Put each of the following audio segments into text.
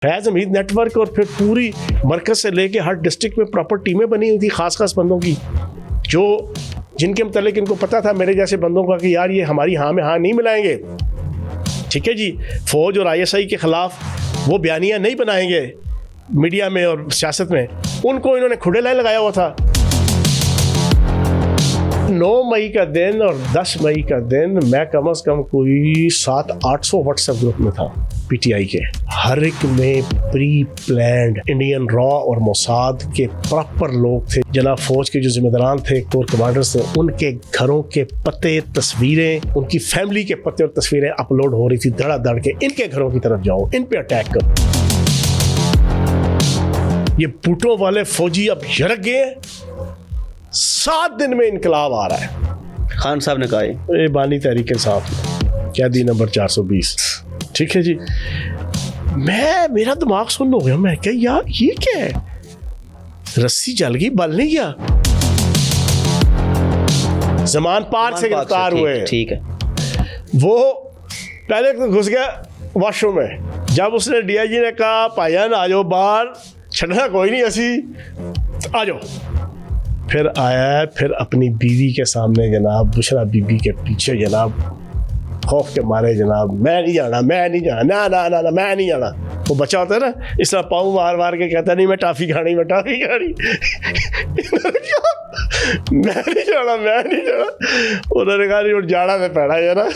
फैज़ Hamid network और फिर पूरी मरकज से लेके हर डिस्ट्रिक्ट में प्रॉपर टीमें बनी हुई थी खास बंदों की, जो जिनके मतलब इनको पता था मेरे जैसे बंदों का कि यार ये हमारी हाँ में हाँ नहीं मिलाएंगे, ठीक है जी। फौज और ISI के ख़िलाफ़ वो बयानियाँ नहीं बनाएंगे मीडिया में और सियासत में, उनको इन्होंने खुड़े लाइन लगाया हुआ था। 9 मई का दिन और 10 मई का दिन मैं कम से कम कोई 700-800 व्हाट्सएप ग्रुप में था PTI के, हर एक में प्री प्लान्ड इंडियन रॉ और मोसाद के प्रॉपर लोग थे। जनाब फौज के जो जिम्मेदारान थे, कोर कमांडर्स थे, उनके घरों के पते, तस्वीरें, उनकी फैमिली के पते और तस्वीरें अपलोड हो रही थी धड़ाधड़ के, इनके घरों की तरफ जाओ, इन पे अटैक करो। ये बूटों वाले फौजी अब यरक गए, 7 दिन में इनकलाब आ रहा है। खान साहब ने कहा ये बानी तहरीक इंसाफ कैदी नंबर 420, ठीक है जी। मेरा दिमाग सुन हो गया, मैं क्या यार ये क्या है, रस्सी जल गई बल नहीं गया। जमान पार्क से गिरफ्तार हुए, ठीक है। वो पहले तो घुस गया वॉशरूम में, जब उसने DIG ने कहा भाईजान आ जाओ बाहर, छड़ना कोई नहीं ऐसी, आ जाओ। फिर आया, फिर अपनी बीवी के सामने जनाब, बुशरा बीबी के पीछे जनाब, खौफ के मारे जनाब, मैं नहीं जाना, मैं नहीं जाना, ना ना ना ना मैं नहीं जाना। वो बच्चा होता है ना, इस तरह पाँव मार मार के कहता नहीं मैं टाफ़ी खानी, मैं टाफ़ी खानी। मैं नहीं जाना, मैं नहीं जाना। उन्होंने कहा नहीं जाना तो पैड़ा है ना।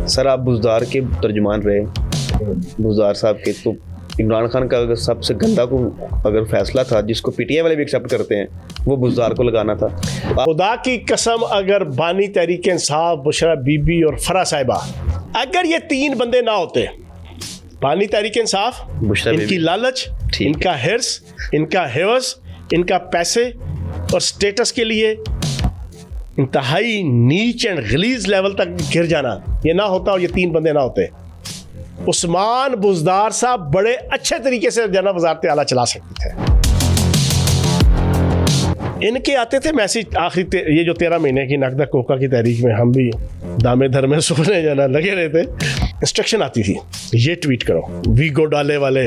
सर आप बुज़दार के तर्जुमान रहे, बुज़दार साहब के, तो इमरान खान का अगर सबसे गंदा को अगर फैसला था जिसको PTI वाले भी एक्सेप्ट करते हैं, वो बुज़दार को लगाना था। खुदा की कसम, अगर बानी तहरीक इंसाफ, बुशरा बीबी और फरा साहिबा, अगर ये 3 बंदे ना होते, बानी तहरीक इंसाफ, इनकी लालच, इनका हिर्स, इनका हेवस, इनका पैसे और स्टेटस के लिए इंतहाई नीच एंड गलीज लेवल तक गिर जाना, ये ना होता और ये 3 बंदे ना होते, उस्मान बुज़दार साहब बड़े अच्छे तरीके से जनाब वज़ारत आला चला सकते थे। इनके आते थे मैसेज आखिरी ये जो 13 महीने की नकदा कोका की तहरीक में हम भी दामे धर में सोने जाना लगे रहे थे, इंस्ट्रक्शन आती थी ये ट्वीट करो, वीगो डाले वाले,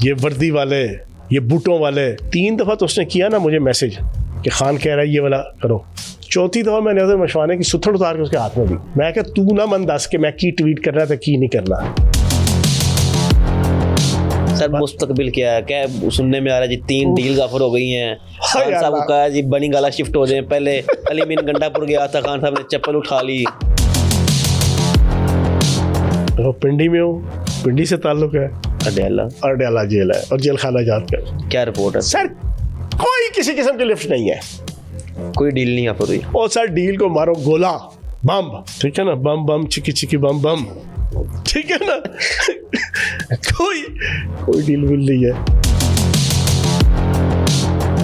ये वर्दी वाले, ये बूटों वाले। 3 दफ़ा तो उसने किया ना मुझे मैसेज कि खान कह रहा है ये वाला करो। 4थी दफ़ा मैंने उधर मशवाने की सुथड़ उतार के उसके हाथ में दी। मैं क्या तू ना मन दस के मैं की ट्वीट करना था की नहीं करना। सर मुस्तकबिल क्या है, क्या सुनने में आ रहा है जी 3 डील ऑफर हो गई हैं। खान साहब को कहा जी बनी गाला शिफ्ट हो जाए, पहले अलीमीन गंडापुर गया था, खान साहब ने चप्पल उठा ली। तो पिंडी में हूँ, पिंडी से ताल्लुक है, अडयाला जेल है और जेल खाना जात कर। क्या रिपोर्ट है सर? कोई किसी किस्म की लिफ्ट नहीं है, कोई डील नहीं ऑफर हुई। और सर डील को मारो गोला बम, ठीक है ना, बम बम चिकी चिकी बम बम, ठीक है ना। कोई डील मिल नहीं है।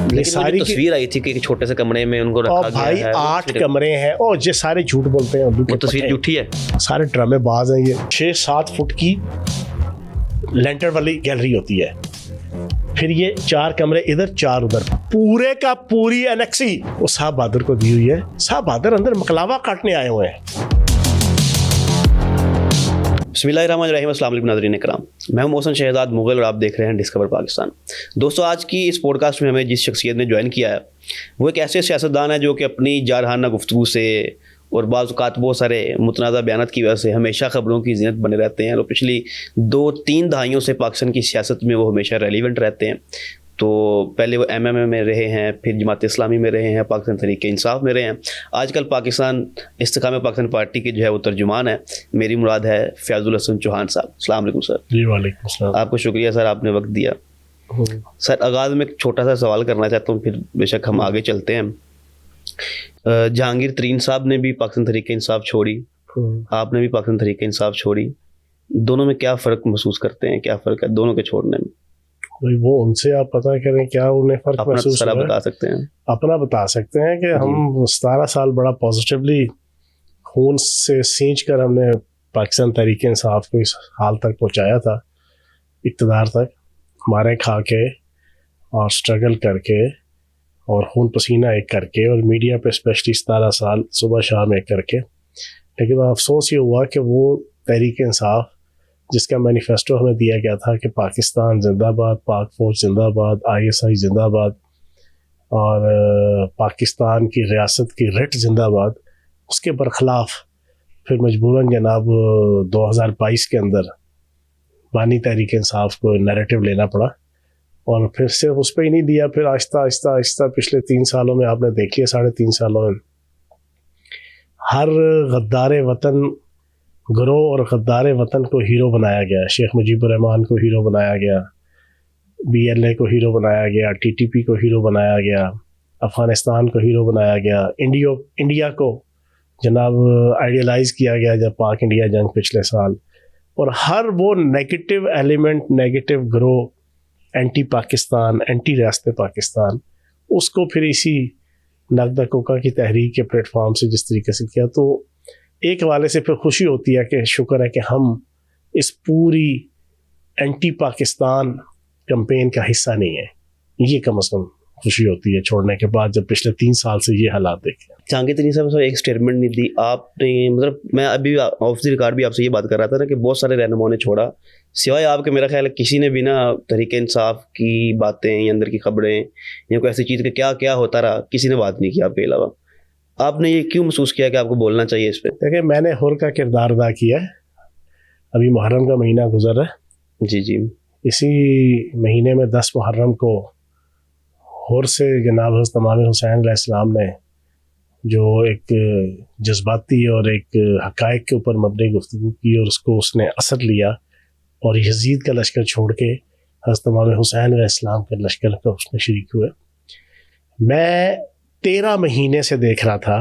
लेकिन सारी तस्वीर आई थी कि छोटे से कमरे में उनको रखा गया भाई है। 8 कमरे हैं और ये सारे झूठ बोलते हैं, वो तस्वीर झूठी है, सारे ड्रामेबाज हैं ये। 6-7 फुट की लेंटर वाली गैलरी होती है, फिर ये 4 कमरे इधर 4 उधर, पूरे का पूरी एनेक्सी वो साहब बहादुर को दी हुई है। साहब बहादुर अंदर मकलावा काटने आए हुए हैं। बिस्मिल्लाहिर्रहमानिर्रहीम, अस्सलाम वालेकुम नाज़रीन इकराम, मैं हूं मोहसिन शहजाद मुगल और आप देख रहे हैं डिस्कवर पाकिस्तान। दोस्तों आज की इस पॉडकास्ट में हमें जिस शख्सियत ने ज्वाइन किया है वो एक ऐसे सियासतदान है जो कि अपनी जारहाना गुफ्तगू से और बाज़ औक़ात बहुत सारे मुतनाज़ा बयानात की वजह से हमेशा ख़बरों की ज़ीनत बने रहते हैं और पिछली 2-3 दहाइयों से पाकिस्तान की सियासत में वो हमेशा रेलिवेंट रहते हैं। तो पहले वो MMA में रहे हैं, फिर जमात इस्लामी में रहे हैं, पाकिस्तान तहरीक इंसाफ में रहे हैं, आजकल पाकिस्तान इस्तेकाम पाकिस्तान पार्टी के जो है वो तर्जुमान है। मेरी मुराद है फयाजुल हसन चौहान साहब। अस्सलाम वालेकुम सर। जी वालेकुम सलाम। आपको शुक्रिया सर, आपने वक्त दिया। सर आगाज़ में एक छोटा सा सवाल करना चाहता हूँ, फिर बेशक हम आगे चलते हैं। जहांगीर तरीन साहब ने भी पाकिस्तान तहरीक इंसाफ छोड़ी, आपने भी पाकिस्तान तहरीक इंसाफ छोड़ी, दोनों में क्या फ़र्क महसूस करते हैं, क्या फ़र्क है दोनों के छोड़ने में? वो उनसे आप पता करें क्या उन्हें फ़र्क महसूस हुआ? बता सकते हैं, अपना बता सकते हैं कि हम 17 साल बड़ा पॉजिटिवली खून से सींच कर हमने पाकिस्तान तहरीक इंसाफ को इस हाल तक पहुंचाया था, इक़्तिदार तक, मारे खा के और स्ट्रगल करके और खून पसीना एक करके और मीडिया पे स्पेशली 17 साल सुबह शाम एक करके। लेकिन अफसोस ये हुआ कि वो तहरीक इंसाफ, जिसका मैनिफेस्टो हमें दिया गया था कि पाकिस्तान जिंदाबाद, पाक फौज जिंदाबाद, ISI जिंदाबाद और पाकिस्तान की रियासत की रिट जिंदाबाद, उसके बरखिलाफ़ फिर मजबूरन जनाब 2022 के अंदर बानी तहरीक इंसाफ को नैरेटिव लेना पड़ा। और फिर सिर्फ उस पर ही नहीं दिया, फिर आहिस्ता आहिस्ता आहिस्ता पिछले 3 सालों में आपने देख लिया, 3.5 सालों में हर गद्दार वतन ग्रोह और गद्दार वतन को हीरो बनाया गया। शेख मुजीबुर रहमान को हीरो बनाया गया, BLA को हीरो बनाया गया, TTP को हीरो बनाया गया, अफ़गानिस्तान को हीरो बनाया गया, इंडिया को जनाब आइडियलाइज़ किया गया जब पाक इंडिया जंग पिछले साल। और हर वो नेगेटिव एलिमेंट, नेगेटिव ग्रोह, एंटी पाकिस्तान, एंटी रियासत पाकिस्तान, उसको फिर इसी नगदा कोका की तहरीक के प्लेटफॉर्म से जिस तरीके से किया, तो एक हवाले से फिर खुशी होती है कि शुक्र है कि हम इस पूरी एंटी पाकिस्तान कैंपेन का हिस्सा नहीं है। ये कम से कम खुशी होती है छोड़ने के बाद, जब पिछले 3 साल से ये हालात देखे। जहांगीर तरीन साहब एक स्टेटमेंट नहीं दी आपने, मतलब मैं अभी ऑफ द रिकॉर्ड भी आपसे ये बात कर रहा था ना कि बहुत सारे रहनुमाओं ने छोड़ा, सिवाय आपके मेरा ख्याल है किसी ने भी ना तहरीक इंसाफ की बातें या अंदर की खबरें या कोई ऐसी चीज़ कि क्या क्या होता रहा, किसी ने बात नहीं की आपके अलावा। आपने ये क्यों महसूस किया कि आपको बोलना चाहिए इस पर? देखिए, मैंने हुर का किरदार अदा किया है। अभी मुहर्रम का महीना गुजर है। जी जी। इसी महीने में 10 मुहर्रम को हुर से जनाब हज़रत इमाम हुसैन अलैहिस्सलाम ने जो एक जज्बाती और एक हक़ाइक़ के ऊपर मबनी गुफ्तगू की, और उसको उसने असर लिया और यजीद का लश्कर छोड़ के हज़रत इमाम हुसैन अलैहिस्सलाम के लश्कर का उसमें शरीक हुए। मैं 13 महीने से देख रहा था,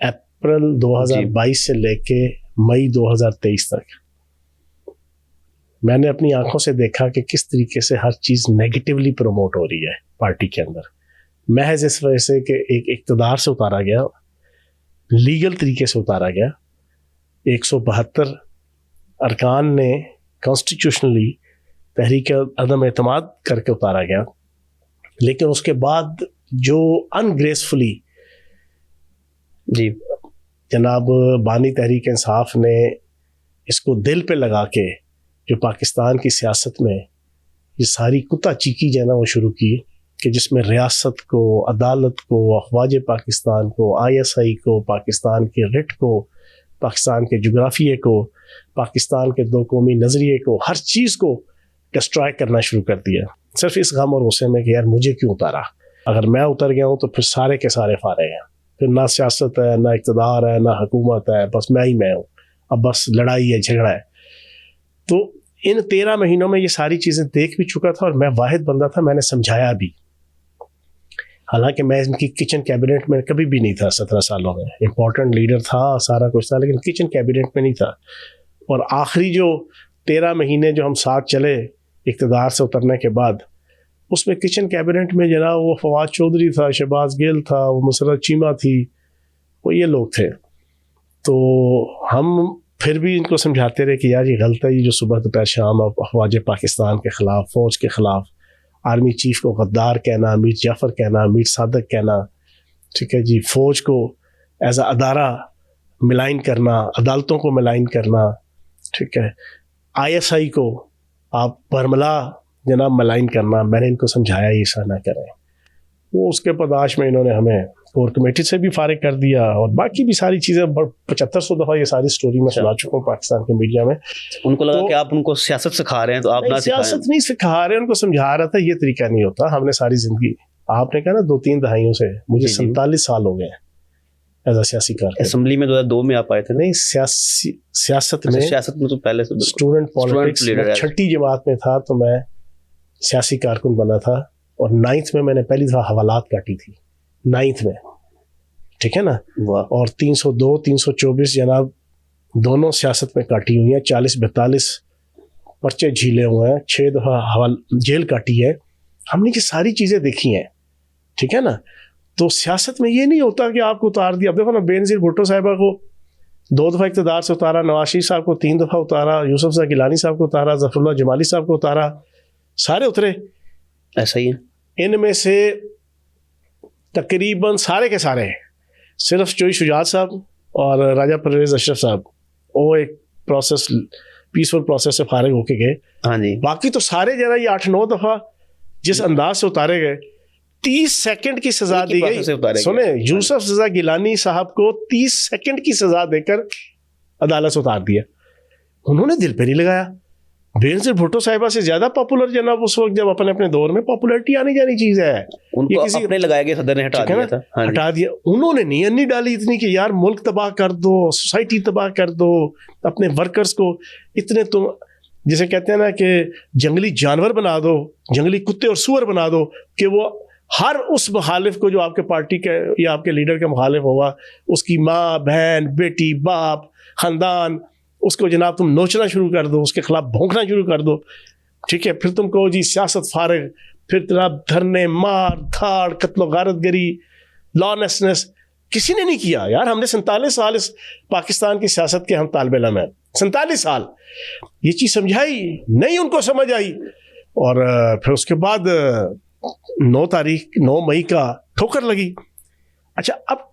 अप्रैल 2022 से लेके मई 2023 तक मैंने अपनी आंखों से देखा कि किस तरीके से हर चीज़ नेगेटिवली प्रमोट हो रही है पार्टी के अंदर, महज इस वजह से कि एक इक़्तिदार से उतारा गया, लीगल तरीके से उतारा गया। 172 अरकान ने कॉन्स्टिट्यूशनली तहरीक अदम एतमाद करके उतारा गया, लेकिन उसके बाद जो अनग्रेसफुली जी जनाब बानी तहरीक इंसाफ ने इसको दिल पे लगा के जो पाकिस्तान की सियासत में ये सारी कुत्ता चीकी जो है ना वो शुरू की, कि जिसमें रियासत को, अदालत को, अफवाज पाकिस्तान को, ISI को, पाकिस्तान के रिट को, पाकिस्तान के जोग्राफिए को, पाकिस्तान के 2 कौमी नज़रिए को, हर चीज़ को डिस्ट्रॉय करना शुरू कर दिया, सिर्फ इस गम और गुस्से में कि यार मुझे क्यों उतारा, अगर मैं उतर गया हूँ तो फिर सारे के सारे फारे हैं, फिर ना सियासत है, ना इक़्तिदार है, ना हुकूमत है, बस मैं ही मैं हूँ, अब बस लड़ाई है, झगड़ा है। तो इन 13 महीनों में ये सारी चीज़ें देख भी चुका था और मैं वाहिद बंदा था, मैंने समझाया भी। हालांकि मैं इनकी किचन कैबिनेट में कभी भी नहीं था 17 सालों में, इम्पोर्टेंट लीडर था, सारा कुछ था, लेकिन किचन कैबिनेट में नहीं था। और आखिरी जो 13 महीने जो हम साथ चले इक़्तिदार से उतरने के बाद, उसमें किचन कैबिनेट में जनाब वो फवाद चौधरी था, शहबाज गिल था, वो मुसरत चीमा थी, वो ये लोग थे। तो हम फिर भी इनको समझाते रहे कि यार ये गलत है, ये जो सुबह दोपहर शाम अफवाज पाकिस्तान के ख़िलाफ़, फ़ौज के ख़िलाफ़, आर्मी चीफ़ को गद्दार कहना, मीर जाफ़र कहना, मीर सादक कहना, ठीक है जी, फ़ौज को एज अदारा मिलाइन करना, अदालतों को मिलाइन करना, ठीक है, ISI को आप बरमला जनाब मिलाइन करना। मैंने इनको समझाया ये ऐसा ना करें। वो उसके पदाश में इन्होंने हमें कोर कमेटी से भी फारिग कर दिया, और बाकी भी सारी चीज़ें 7500 दफ़ा ये सारी स्टोरी मैं सुना चुका हूँ पाकिस्तान के मीडिया में। उनको लगा कि आप उनको सियासत सिखा रहे हैं, तो आप ना सियासत नहीं सिखा रहे, उनको समझा रहा था ये तरीका नहीं होता। हमने सारी ज़िंदगी, आपने कहा ना 2-3 दहाइयों से, मुझे 47 साल हो गए एज अ सियासी कारकुन। असेंबली में 2002 में आप आए थे? नहीं, सियासत में तो पहले से स्टूडेंट पॉलिटिक्स में 6ठी जमात में था, तो मैं सियासी कारकुन बना था। और 9th में मैंने पहली दफ़ा हवालात काटी थी, 9th में, ठीक है ना। और 302, 324 जनाब दोनों सियासत में काटी हुई हैं, 40-42 पर्चे झीले हुए हैं, 6 दफ़ा जेल काटी है। हमने ये सारी चीज़ें देखी हैं, ठीक है ना। तो सियासत में ये नहीं होता कि आपको उतार दिया। अब देखो ना, बेनज़ीर भुट्टो साहिबा को 2 दफ़ा इक़्तिदार से उतारा, नवाज शरीफ साहब को 3 दफ़ा उतारा, यूसुफ ज़ा गिलानी साहब को उतारा, ज़फ़रुल्लाह जमाली साहब को उतारा, सारे उतरे। ऐसा ही है। इनमें से तकरीबन सारे के सारे सिर्फ चोई शुजात साहब और राजा परवेज़ अशरफ साहब वो एक प्रोसेस, पीसफुल प्रोसेस से फारिग होके गए। हाँ जी। बाकी तो सारे जरा ये 8-9 दफा जिस अंदाज से उतारे गए, 30 सेकंड की सजा दी गई। सुने, यूसुफ रज़ा गिलानी साहब को 30 सेकंड की सजा देकर अदालत से उतार दिया। उन्होंने दिल पे नहीं लगाया। बेनज़ीर भुट्टो साहिबा से ज्यादा पॉपुलर जनाब उस वक्त, जब अपने अपने दौर में पॉपुलैरिटी आनी जानी चीज है, उनको ये किसी अपने लगाया गया सदर ने हटा दिया था। हाँ जी। हटा दिया। उन्होंने नहीं अन्नी डाली इतनी कि यार मुल्क तबाह कर दो, सोसाइटी तबाह कर दो, अपने वर्कर्स को इतने तुम जिसे कहते हैं ना कि जंगली जानवर बना दो, जंगली कुत्ते और सूअर बना दो कि वो हर उस मुखालिफ को जो आपके पार्टी के या आपके लीडर का मुखालिफ होगा, उसकी माँ, बहन, बेटी, बाप, खानदान, उसको जनाब तुम नोचना शुरू कर दो, उसके खिलाफ भौंकना शुरू कर दो। ठीक है, फिर तुम कहो जी सियासत फारिग, फिर जनाब धरने, मार धाड़, कत्लो गारतगरी, लॉलेसनेस। किसी ने नहीं किया यार। हमने 47 साल इस पाकिस्तान की सियासत के हम तालिब इल्म हैं, 47 साल ये चीज़ समझाई नहीं, उनको समझ आई। और फिर उसके बाद 9 मई का ठोकर लगी। अच्छा, अब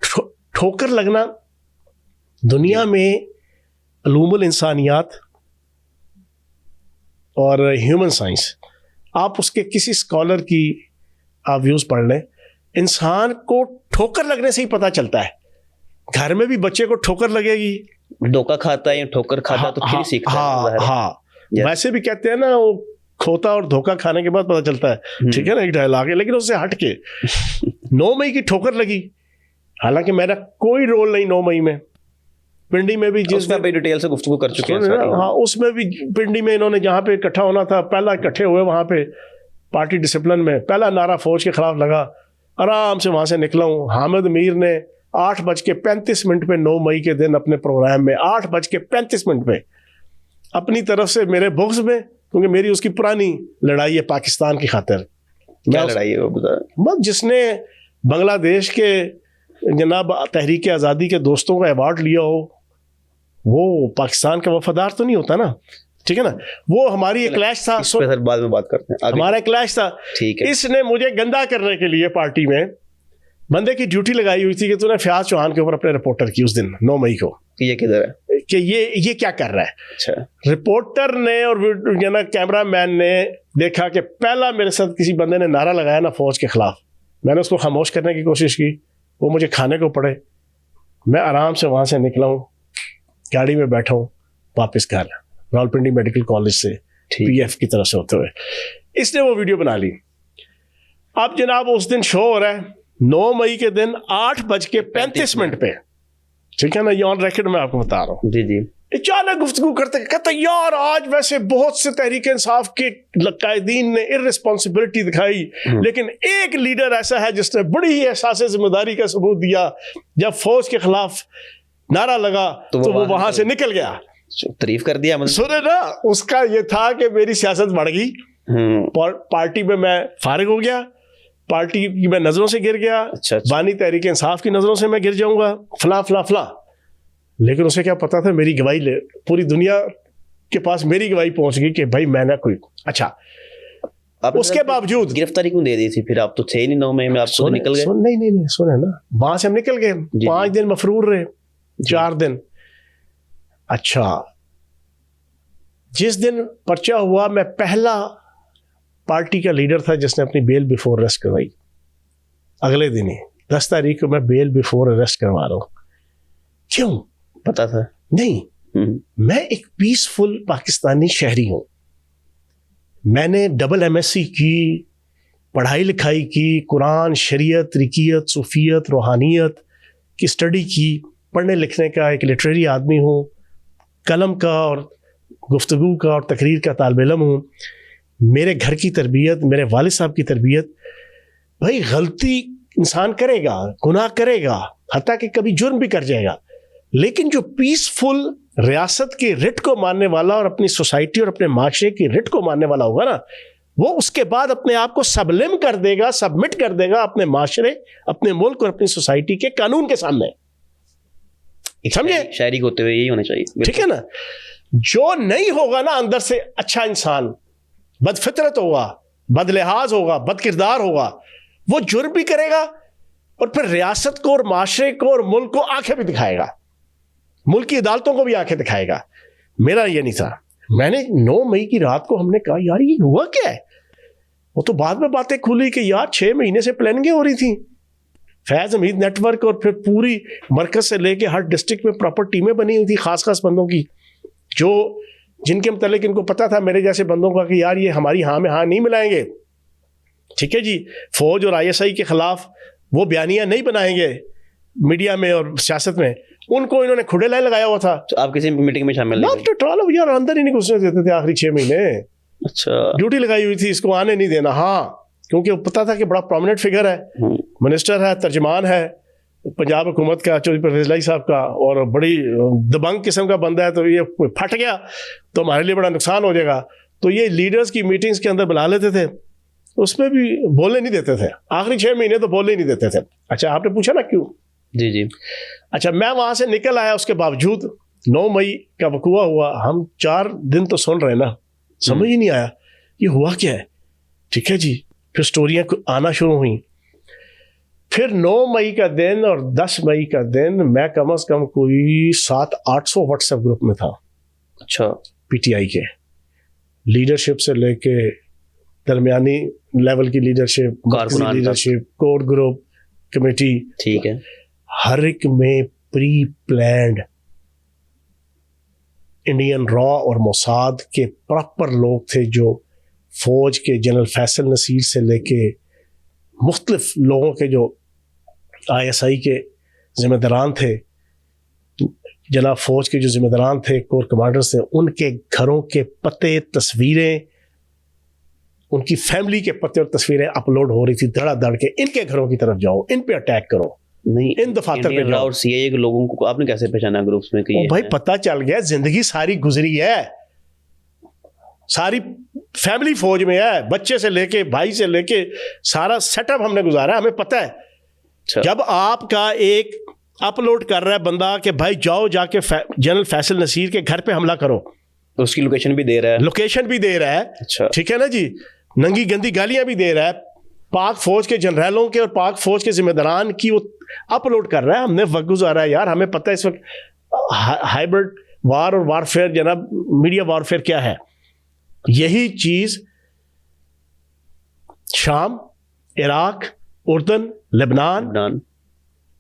ठोकर लगना दुनिया में उलूमुल इंसानियात और ह्यूमन साइंस, आप उसके किसी स्कॉलर की आप व्यूज़ पढ़ लें, इंसान को ठोकर लगने से ही पता चलता है। घर में भी बच्चे को ठोकर लगेगी, धोखा खाता है या ठोकर खाता तो फिर सीखता है। हाँ, वैसे भी कहते हैं ना, वो खोता और धोखा खाने के बाद पता चलता है। ठीक है ना, एक डायलॉग है। लेकिन उससे हट के 9 मई की ठोकर लगी। हालांकि मेरा कोई रोल नहीं 9 मई में। पिंडी में भी जिस पे डिटेल से गुफ्तगू कर चुके हैं। हाँ, उसमें भी पिंडी में इन्होंने जहाँ पे इकट्ठा होना था, पहला इकट्ठे हुए वहाँ पे पार्टी डिसिप्लिन में, पहला नारा फौज के खिलाफ लगा। आराम से वहाँ से निकला हूँ। हामिद मीर ने 8:35 पे 9 मई के दिन अपने प्रोग्राम में 8:35 पे अपनी तरफ से मेरे बुग़्ज़ में, क्योंकि मेरी उसकी पुरानी लड़ाई है पाकिस्तान की खातिर। क्या लड़ाई है वो बता? जिसने बांग्लादेश के जनाब तहरीक आज़ादी के दोस्तों का अवार्ड लिया हो, वो पाकिस्तान का वफादार तो नहीं होता ना। ठीक है ना, वो हमारी एक क्लैश था। सर बाद में बात करते हैं। हमारा क्लैश था। ठीक है। इसने मुझे गंदा करने के लिए पार्टी में बंदे की ड्यूटी लगाई हुई थी कि तूने फयाज चौहान के ऊपर अपने रिपोर्टर की उस दिन 9 मई को, ये किधर है कि ये क्या कर रहा है। अच्छा। रिपोर्टर ने और कैमरा मैन ने देखा कि पहला मेरे साथ किसी बंदे ने नारा लगाया ना फौज के खिलाफ, मैंने उसको खामोश करने की कोशिश की, वो मुझे खाने को पड़े। मैं आराम से वहाँ से निकला हूँ, गाड़ी में बैठा हूँ वापस घर, रावलपिंडी मेडिकल कॉलेज से पीएफ की तरफ से होते हुए। इसने वो वीडियो बना ली। अब जनाब उस दिन शो हो रहा है 9 मई के दिन 8:35 पे। ठीक है ना, ये ऑन रिकॉर्ड मैं आपको बता रहा हूँ। जी जी। अचानक गुफ्तगू करते कहते यार आज वैसे बहुत से तहरीक इंसाफ के कायदीन ने इर्रेस्पॉन्सिबिलिटी दिखाई, लेकिन एक लीडर ऐसा है जिसने बड़ी ही एहसास जिम्मेदारी का सबूत दिया। जब फौज के खिलाफ नारा लगा तो वो वहां से निकल गया। तारीफ कर दिया मतलब। सुने ना, उसका ये था कि मेरी सियासत बढ़ गई, पार्टी में मैं फारिग हो गया, पार्टी की मैं नजरों से गिर गया। अच्छा। बानी तहरीक इंसाफ की नजरों से मैं गिर जाऊंगा, फला फला फला। लेकिन उसे क्या पता था मेरी गवाही पूरी दुनिया के पास मेरी गवाही पहुंच गई कि भाई मैंने कोई। अच्छा, उसके बावजूद गिरफ्तारी क्यों दे दी थी फिर? आप तो थे नहीं 9 मई में, आप तो निकल गए। नहीं सुने ना, वहां से हम निकल गए। 5 दिन मफरूर रहे, 4 दिन। अच्छा, जिस दिन पर्चा हुआ मैं पहला पार्टी का लीडर था जिसने अपनी बेल बिफोर अरेस्ट करवाई। अगले दिन ही 10 तारीख को मैं बेल बिफोर अरेस्ट करवा रहा हूं। क्यों? पता था? नहीं, मैं एक पीसफुल पाकिस्तानी शहरी हूं। मैंने डबल MSc की, पढ़ाई लिखाई की, कुरान, शरीयत, रिकियत, सूफियत, रूहानियत की स्टडी की, पढ़ने लिखने का एक लिटरेरी आदमी हूँ, कलम का और गुफ्तगू का और तकरीर का तालिब इल्म हूँ। मेरे घर की तरबियत, मेरे वालिद साहब की तरबियत, भाई गलती इंसान करेगा, गुनाह करेगा, हत्ता कि कभी जुर्म भी कर जाएगा, लेकिन जो पीसफुल रियासत की रिट को मानने वाला और अपनी सोसाइटी और अपने माशरे की रिट को मानने वाला होगा ना, वो उसके बाद अपने आप को सबलिम कर देगा, सबमिट कर देगा अपने माशरे, अपने मुल्क और अपनी सोसाइटी के कानून के सामने। समझे? शायरी होते हुए यही होना चाहिए। ठीक है ना। जो नहीं होगा ना अंदर से अच्छा इंसान, बदफितरत होगा, बदलिहाज होगा, बदकिरदार होगा, वो जुर्म भी करेगा और फिर रियासत को और माशरे को और मुल्क को आंखें भी दिखाएगा। मुल्क की अदालतों को भी आंखें दिखाएगा। मेरा ये नहीं था। मैंने 9 मई की रात को हमने कहा यार ये हुआ क्या है। वो तो बाद में बातें खुली कि यार 6 महीने से प्लानिंगें हो रही थी। फैज हमीद नेटवर्क और फिर पूरी मरकज से लेके हर डिस्ट्रिक्ट में प्रॉपर टीमें बनी हुई थी खास खास बंदों की, जो जिनके मतलब इनको पता था मेरे जैसे बंदों का कि यार ये हमारी हाँ में हाँ नहीं मिलाएंगे, ठीक है जी। फौज और ISI के खिलाफ वो बयानियां नहीं बनाएंगे मीडिया में और सियासत में, उनको इन्होंने खुडे लाइन लगाया हुआ था। तो आप किसी मीटिंग में शामिल नहीं नॉट एट ऑल यार, अंदर ही नहीं घुसने देते थे आखिरी 6 महीने। अच्छा, ड्यूटी लगाई हुई थी इसको आने नहीं देना। हाँ, क्योंकि पता था कि बड़ा प्रोमिनेंट फिगर है, मिनिस्टर है, तर्जमान है पंजाब हुकूमत का, चौधरी परवेज लाई साहब का, और बड़ी दबंग किस्म का बंदा है, तो ये फट गया तो हमारे लिए बड़ा नुकसान हो जाएगा। तो ये लीडर्स की मीटिंग्स के अंदर बुला लेते थे, उसमें भी बोलने नहीं देते थे। आखिरी 6 महीने तो बोलने ही नहीं देते थे। अच्छा, आपने पूछा ना क्यों? जी जी। अच्छा, मैं वहां से निकल आया, उसके बावजूद 9 मई का वकूआ हुआ, हम 4 दिन तो सुन रहे ना, समझ ही नहीं आया ये हुआ क्या है, ठीक है जी। फिर स्टोरियां आना शुरू हुई। फिर 9 मई का दिन और 10 मई का दिन मैं कम से कम कोई 700-800 व्हाट्सएप ग्रुप में था। अच्छा, PTI के लीडरशिप से लेके दरमियानी लेवल की लीडरशिप, कोर ग्रुप, कमेटी, ठीक है, हर एक में प्री प्लान्ड इंडियन रॉ और मोसाद के प्रॉपर लोग थे, जो फौज के जनरल फैसल नसीर से लेके मुख्तलिफ लोगों के जो ISI के जिम्मेदारान थे, जनाब फौज के जो जिम्मेदारान थे, कोर कमांडर्स थे, उनके घरों के पते, तस्वीरें, उनकी फैमिली के पते और तस्वीरें अपलोड हो रही थी धड़ाधड़ के। इनके घरों की तरफ जाओ, इन पे अटैक करो, नहीं इन दफातर पे जाओ। और CIA के लोगों को आपने कैसे पहचाना ग्रुप्स में कि भाई पता चल गया, जिंदगी सारी गुजरी है, सारी फैमिली फौज में है, बच्चे से लेके भाई से लेके सारा सेटअप हमने गुजारा है, हमें पता है। जब आपका एक अपलोड कर रहा है बंदा कि भाई जाओ जाके जनरल फैसल नसीर के घर पे हमला करो, उसकी लोकेशन भी दे रहा है, लोकेशन भी दे रहा है, अच्छा ठीक है ना जी, नंगी गंदी गालियां भी दे रहा है, पाक फौज के जनरलों के और पाक फौज के जिम्मेदारान की वो अपलोड कर रहा है। हमने वक्त गुजारा है यार, हमें पता है इस वक्त हाइब्रिड वार और वारफेयर, जनाब मीडिया वारफेयर क्या है। यही चीज शाम, इराक, उर्दन, लेबनान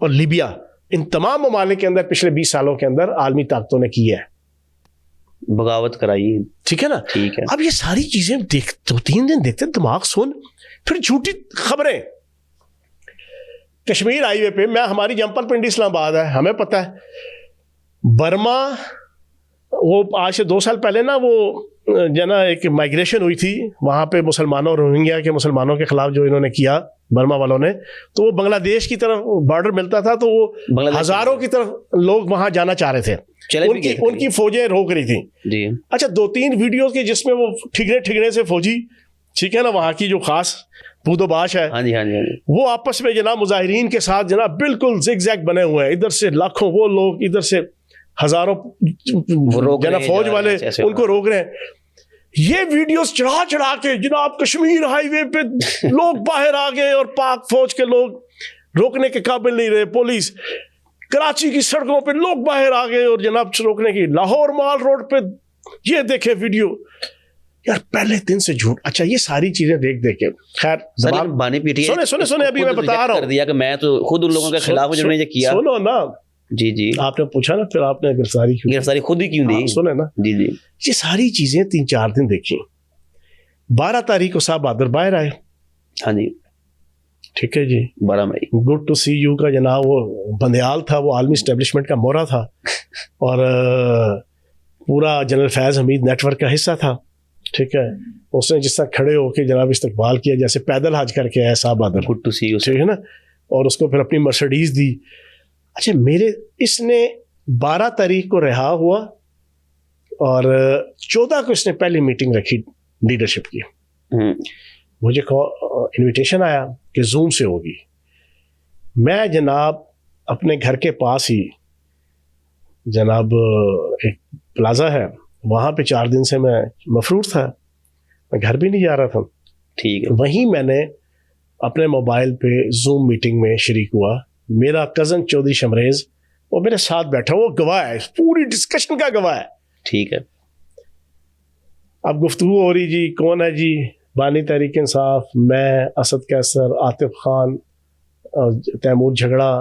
और लीबिया, इन तमाम ममालिक के अंदर पिछले 20 सालों के अंदर आलमी ताकतों ने की है, बगावत कराई, ठीक है ना। ठीक है। अब ये सारी चीजें 2-3 दिन देखते दिमाग सुन, फिर झूठी खबरें। कश्मीर हाईवे पे, मैं हमारी जंपल पिंडी इस्लामाबाद है, हमें पता है बर्मा, वो आज से 2 साल पहले ना वो जना एक माइग्रेशन हुई थी वहां पे मुसलमानों, रोहिंग्या के मुसलमानों के खिलाफ जो इन्होंने किया बर्मा वालों ने, तो वो बांग्लादेश की तरफ बॉर्डर मिलता था, तो वो हजारों की तरफ लोग वहां जाना चाह रहे थे, उनकी फौजें रोक रही थी जी। अच्छा, 2-3 वीडियोस के जिसमें वो ठिगने से फौजी, ठीक है ना, वहां की जो खास बूदोबाश है, हाँ जी, हाँ जी, हाँ जी, वो आपस में जनाब मुजाहिरीन के साथ जनाब बिल्कुल जिग-जैग बने हुए हैं, इधर से लाखों वो लोग, इधर से हजारों जनाब फौज वाले उनको रोक रहे हैं। ये वीडियोस चढ़ा के जनाब कश्मीर हाईवे पे लोग बाहर आ गए और पाक फौज के लोग रोकने के काबिल नहीं रहे, पुलिस, कराची की सड़कों पे लोग बाहर आ गए और जनाब रोकने की, लाहौर माल रोड पे ये देखे वीडियो यार, पहले दिन से झूठ। अच्छा, ये सारी चीजें देख के खैर बानी PTI सुने अभी मैं बता रहा हूँ, दिया कि मैं तो खुद उन लोगों के खिलाफ जिन्होंने ये किया। सुनो ना जी जी, आपने पूछा ना फिर आपने गिरफ्तारी खुद ही क्यों दी, सुने ना जी जी। ये सारी चीजें 3-4 दिन देखी। 12 तारीख को साहब बहादुर बाहर आए, हाँ जी, ठीक है जी, 12 मई, गुड टू सी यू का जनाब वो बंदयाल था, वो आलमी एस्टेब्लिशमेंट का मोहरा था और पूरा जनरल फैज हमीद नेटवर्क का हिस्सा था, ठीक है। उसने जिस तरह खड़े होकर जनाब इस्तकबाल किया जैसे पैदल हज करके आया साहब बहादुर, गुड टू सी यू, ठीक है ना, और उसको फिर अपनी मर्सिडीज दी। अच्छा, इसने 12 तारीख को रिहा हुआ और 14 को इसने पहली मीटिंग रखी लीडरशिप की। मुझे इनविटेशन आया कि जूम से होगी। मैं जनाब अपने घर के पास ही जनाब एक प्लाजा है, वहाँ पे 4 दिन से मैं मफरूर था, मैं घर भी नहीं जा रहा था, ठीक है। वहीं मैंने अपने मोबाइल पे जूम मीटिंग में शरीक हुआ। मेरा कज़न चौधरी शमरेज वो मेरे साथ बैठा, वो गवाह है, पूरी डिस्कशन का गवाह है। ठीक है। अब गुफ्तगू हो रही जी, कौन है जी? बानी तहरीक इंसाफ, मैं, असद कैसर, आतिफ खान, तैमूर झगड़ा,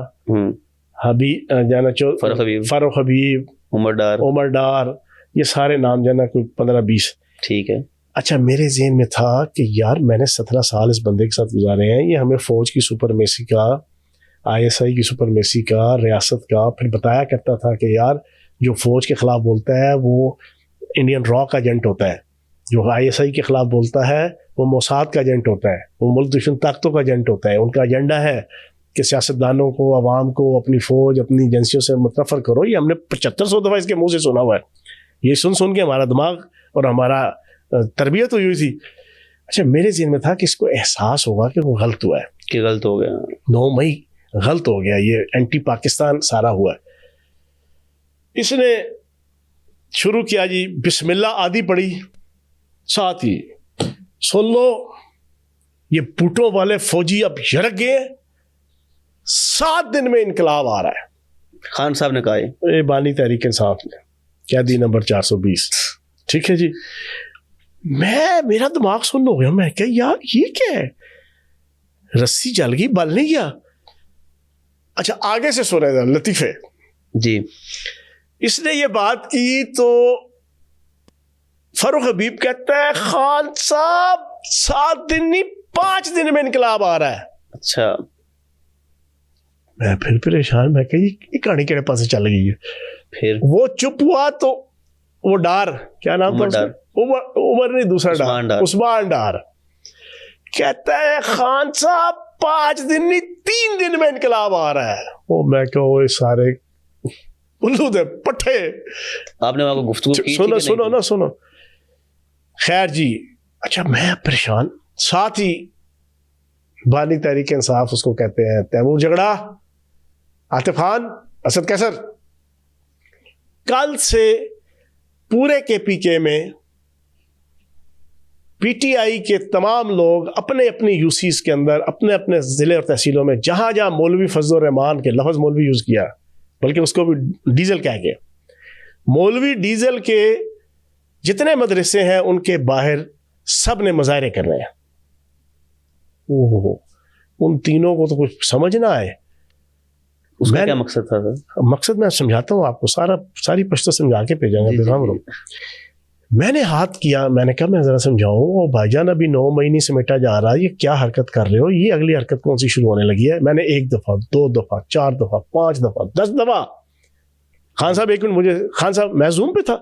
फारूक हबीब, उमर डार, ये सारे नाम जो है ना, कोई 15-20। ठीक है। अच्छा, मेरे ज़हन में था कि यार मैंने 17 साल इस बंदे के साथ गुजारे हैं, ये हमें फ़ौज की सुपरमेसी का, ISI की सुपरमेसी का, रियासत का फिर बताया करता था कि यार जो फ़ौज के ख़िलाफ़ बोलता है वो इंडियन रॉ का एजेंट होता है, जो ISI के ख़िलाफ़ बोलता है वो मोसाद का एजेंट होता है, वो मुल्क दुश्मन ताकतों का एजेंट होता है। उनका एजेंडा है कि सियासतदानों को, अवाम को, अपनी फ़ौज, अपनी एजेंसियों से मुतनफ़र करो। ये हमने 7500 दफ़ा इसके मुँह से सुना हुआ है। ये सुन के हमारा दिमाग और हमारा तरबियत हुई थी। अच्छा, मेरे ज़हन में था कि इसको एहसास होगा कि वो गलत हुआ है, कि गलत हो गया, 9 मई गलत हो गया, ये एंटी पाकिस्तान सारा हुआ है। इसने शुरू किया जी, बिस्मिल्लाह आदि पड़ी, साथ ही सुन लो ये बूटों वाले फौजी अब यरक गए, 7 दिन में इनकलाब आ रहा है। खान साहब ने कहा ये बानी तहरीक इंसाफ ने, कैदी नंबर 420। ठीक है जी। मेरा दिमाग सुन हो गया, मैं क्या यार ये क्या है, रस्सी जल गई, बल नहीं गया। अच्छा, आगे से सुने जरा लतीफे जी। इसने ये बात की तो फारूक हबीब कहता है खान साहब 7 दिन नहीं 5 दिन में इनकलाब आ रहा है। अच्छा। मैं फिर परेशान, मैं कही ये कहानी केड़े पासे चल गई है। फिर वो चुप हुआ तो वो डार, क्या नाम था उसका? उमर नहीं, दूसरा डार, उस्मान डार कहता है खान साहब 5 दिन नहीं 3 दिन में इनकलाब आ रहा है। वो मैं कहो ये सारे उल्लू दे पट्टे। आपने वहां को गुफ्तगू की? सुनो। खैर जी, अच्छा मैं परेशान। साथ ही बानी तहरीक इंसाफ, उसको कहते हैं तैमूर झगड़ा, आतिफ खान, असद कैसर, कल से पूरे KPK में PTI के तमाम लोग अपने अपने यूसीज के अंदर, अपने अपने ज़िले और तहसीलों में, जहां जहां मौलवी फजल रहमान के लफ्ज़ मौलवी यूज़ किया, बल्कि उसको भी डीजल कह के, मौलवी डीजल के जितने मदरसे हैं उनके बाहर सब ने मुजाहरे कर रहे हैं। ओहो, उन तीनों को तो कुछ समझ ना आए। उसका क्या मकसद था सर? मकसद मैं समझाता हूँ आपको, सारी पश्तो समझा के भेजाऊंगा। मैंने हाथ किया, मैंने कहा मैं जरा समझाऊं, और भाईजान अभी 9 महीने समेटा जा रहा है, ये क्या हरकत कर रहे हो, ये अगली हरकत कौन सी शुरू होने लगी है। मैंने 1 दफा 2 दफा 4 दफा 5 दफा 10 दफा, खान साहब 1 मिनट, मुझे खान साहब, मैं जूम पे था,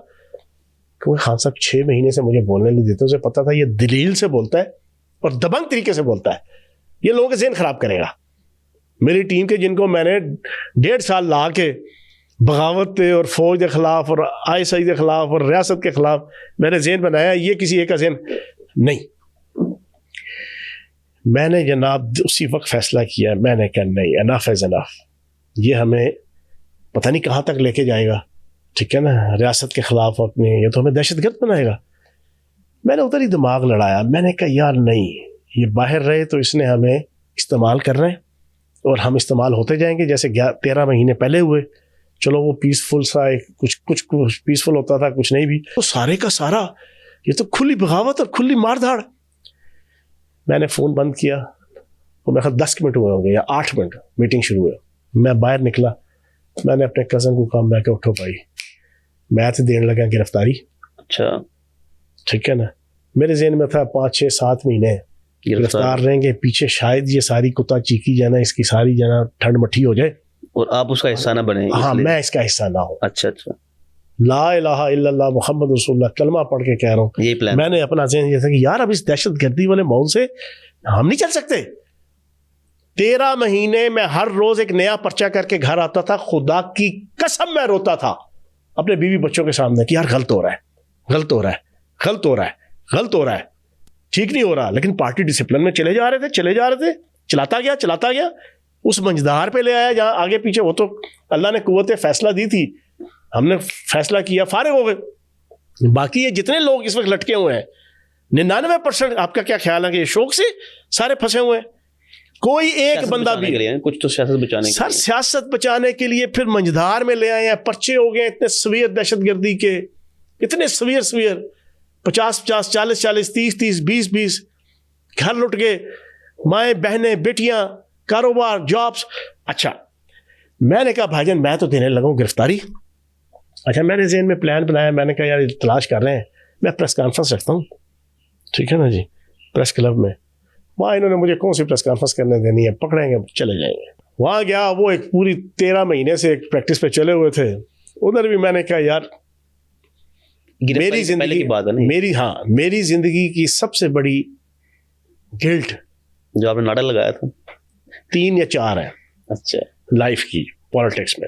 क्योंकि खान साहब 6 महीने से मुझे बोलने नहीं देते। उसे पता था ये दलील से बोलता है और दबंग तरीके से बोलता है, ये लोगों के ज़हन खराब करेगा। मेरी टीम के जिनको मैंने 1.5 साल ला के बगावत और फौज के खिलाफ और ISI के खिलाफ और रियासत के खिलाफ मैंने ज़हन बनाया, ये किसी एक का ज़हन नहीं। मैंने जनाब उसी वक्त फैसला किया, मैंने कहा नहीं, एनफ इज़ एनफ, ये हमें पता नहीं कहाँ तक लेके जाएगा, ठीक है ना, रियासत के खिलाफ अपने, ये तो हमें दहशतगर्द बनाएगा। मैंने उधर ही दिमाग लड़ाया, मैंने कहा यार नहीं, ये बाहर रहे तो इसने हमें इस्तेमाल कर रहे हैं और हम इस्तेमाल होते जाएंगे, जैसे 13 महीने पहले हुए। चलो वो पीसफुल सा एक कुछ पीसफुल होता था, कुछ नहीं भी, तो सारे का सारा ये तो खुली बगावत और खुली मारधाड़। मैंने फ़ोन बंद किया, तो मेरे ख्याल 10 मिनट हुए होंगे या 8 मिनट, मीटिंग शुरू हुई। मैं बाहर निकला, मैंने अपने कज़न को कहा, मैं क्या उठो भाई, मैं तो देने लगा गिरफ्तारी। अच्छा, ठीक है ना, मेरे ज़हन में था 5, 6, 7 महीने गिरफ्तार रहेंगे, पीछे शायद ये सारी कुत्ता चीकी जाना, इसकी सारी जाना ठंड मट्ठी हो जाए और आप उसका हिस्सा ना बने। हाँ, मैं इसका हिस्सा ना हूँ। अच्छा, ला इलाहा इल्लल्लाह मुहम्मद रसूलुल्लाह कलमा पढ़ के कह रहा हूँ। यही प्लान मैंने अपना ज़हन ये था कि यार अब इस दहशतगर्दी वाले माहौल से हम नहीं चल सकते। 13 महीने में हर रोज एक नया पर्चा करके घर आता था, खुदा की कसम मैं रोता था अपने बीवी बच्चों के सामने कि यार गलत हो रहा है, गलत हो रहा है, गलत हो रहा है, गलत हो रहा है, ठीक नहीं हो रहा। लेकिन पार्टी डिसिप्लिन में चले जा रहे थे, चलाता गया, उस मंजदार पे ले आया जहां आगे पीछे, वो तो अल्लाह ने कुव्वत फैसला दी थी, हमने फैसला किया, फारिग हो गए। बाकी ये जितने लोग इस वक्त लटके हुए हैं 99%, आपका क्या ख्याल है कि ये शौक से सारे फंसे हुए हैं? कोई एक बंदा भी के लिए, कुछ तो सियासत बचाने सर सियासत बचाने के लिए फिर मंझधार में ले आए हैं, पर्चे हो गए इतने सवीर दहशतगर्दी के, इतने सवीर 50-50, 40-40, 30-30, 20-20, घर लुट गए, माएँ बहनें बेटियां, कारोबार, जॉब्स। अच्छा मैंने कहा भाईजान मैं तो देने लगा हूँ गिरफ्तारी। अच्छा मैंने ज़हन में प्लान बनाया, मैंने कहा यार तलाश कर रहे हैं, मैं प्रेस कॉन्फ्रेंस रखता हूँ, ठीक है ना जी, प्रेस क्लब में। वहाँ इन्होंने मुझे कौन सी प्रेस कॉन्फ्रेंस करने देनी है, पकड़ेंगे चले जाएंगे। वहाँ गया, वो एक पूरी 13 महीने से एक प्रैक्टिस पे चले हुए थे, उधर भी मैंने कहा यार मेरी जिंदगी की बात है नहीं? मेरी जिंदगी की सबसे बड़ी गिल्ट जो आपने नाटक लगाया था 3 या 4 है अच्छा लाइफ की पॉलिटिक्स में,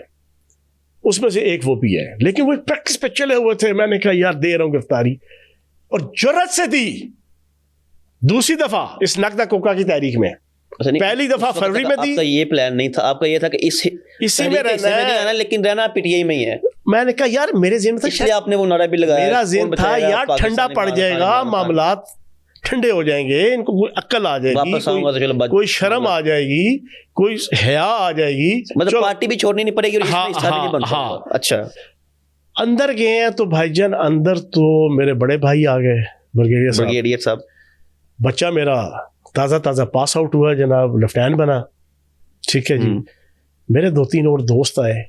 उसमें से एक वो भी है। लेकिन वो प्रैक्टिस पे चले हुए थे, मैंने कहा यार दे रहा हूं गिरफ्तारी, और जुर्रत से दी दूसरी दफा इस नकदा कोका की तारीख में। अच्छा पहली दफा फरवरी में दी। आपका ये प्लान नहीं था, आपका ये था कि इसी में रहना है, लेकिन रहना पीटीआई में ही है। मैंने कहा यार मेरे ज़हन में था, इसलिए आपने वो नारा भी लगाया, मेरा ज़हन था यार ठंडा पड़ जाएगा, मामलात ठंडे हो जाएंगे, इनको कोई अक्ल आ जाएगी, कोई शर्म आ जाएगी, कोई हया आ जाएगी, मतलब पार्टी भी छोड़नी नहीं पड़ेगी और इसमें हिस्सा भी नहीं बन सकता। अच्छा अंदर गए हैं तो भाईजान अंदर तो मेरे बड़े भाई आ गए, ब्रिगेडियर साहब। बच्चा मेरा ताज़ा पास आउट हुआ जनाब, लेफ्टिनेंट बना, ठीक है जी। मेरे 2-3 और दोस्त आए,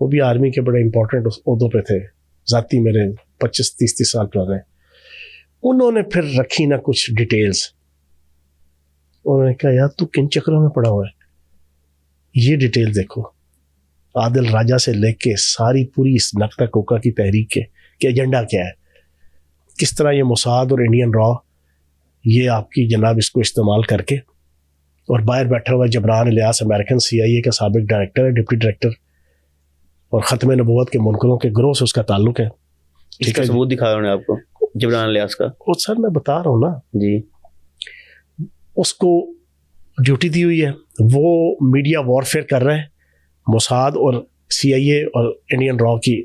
वो भी आर्मी के बड़े इंपॉर्टेंट ओहदों पे थे, जाती मेरे 25-30 साल पुराने। उन्होंने फिर रखी ना कुछ डिटेल्स, उन्होंने कहा यार तू किन चक्रों में पड़ा हुआ है, ये डिटेल देखो, आदिल राजा से लेके सारी पूरी इस नक्ता कोका की तहरीक के एजेंडा क्या है, किस तरह ये मोसाद और इंडियन रॉ ये आपकी जनाब इसको इस्तेमाल करके, और बाहर बैठा हुआ जबरान इलियास अमेरिकन CIA का साबिक डायरेक्टर है, डिप्टी डायरेक्टर, और ख़त्म नबूवत के मुनकरों के ग्रोह से उसका ताल्लुक है। ठीक है, सबूत दिखाया उन्होंने आपको जबरान इलियास का? और सर मैं बता रहा हूँ ना जी, उसको ड्यूटी दी हुई है, वो मीडिया वॉरफेयर कर रहे हैं, मोसाद और CIA और इंडियन रॉ की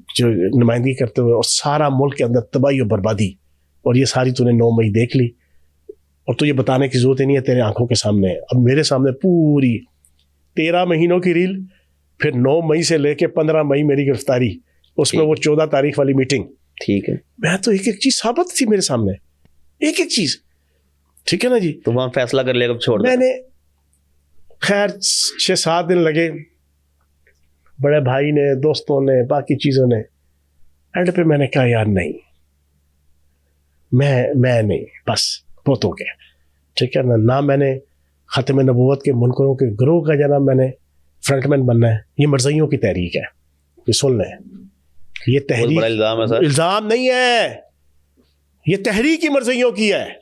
जो नुमाइंदगी करते हुए, और सारा मुल्क के अंदर तबाही और बर्बादी, और ये सारी तूने 9 मई देख ली, और तुझे बताने की जरूरत ही नहीं है, तेरे आंखों के सामने है। अब मेरे सामने पूरी 13 महीनों की रील, फिर 9 मई से लेके 15 मई मेरी गिरफ्तारी, उसमें वो 14 तारीख वाली मीटिंग, ठीक है। मैं तो एक चीज साबित थी मेरे सामने, एक चीज, ठीक है ना जी। तो वहां फैसला कर लिया, कब छोड़ दिया? मैंने खैर 6-7 दिन लगे, बड़े भाई ने, दोस्तों ने, बाकी चीज़ों ने, एंड पे मैंने कहा यार नहीं, मैं नहीं, बस बहुत हो गया, ठीक है ना। मैंने ख़त्म नबूवत के मुनकरों के ग्रोह का जनाब मैंने फ्रंटमैन बनना है, ये मरज़इयों की तहरीक है, ये सुन लें, ये तहरीक इल्ज़ाम है सर? इल्ज़ाम नहीं है, ये तहरीक ही मरज़इयों की है।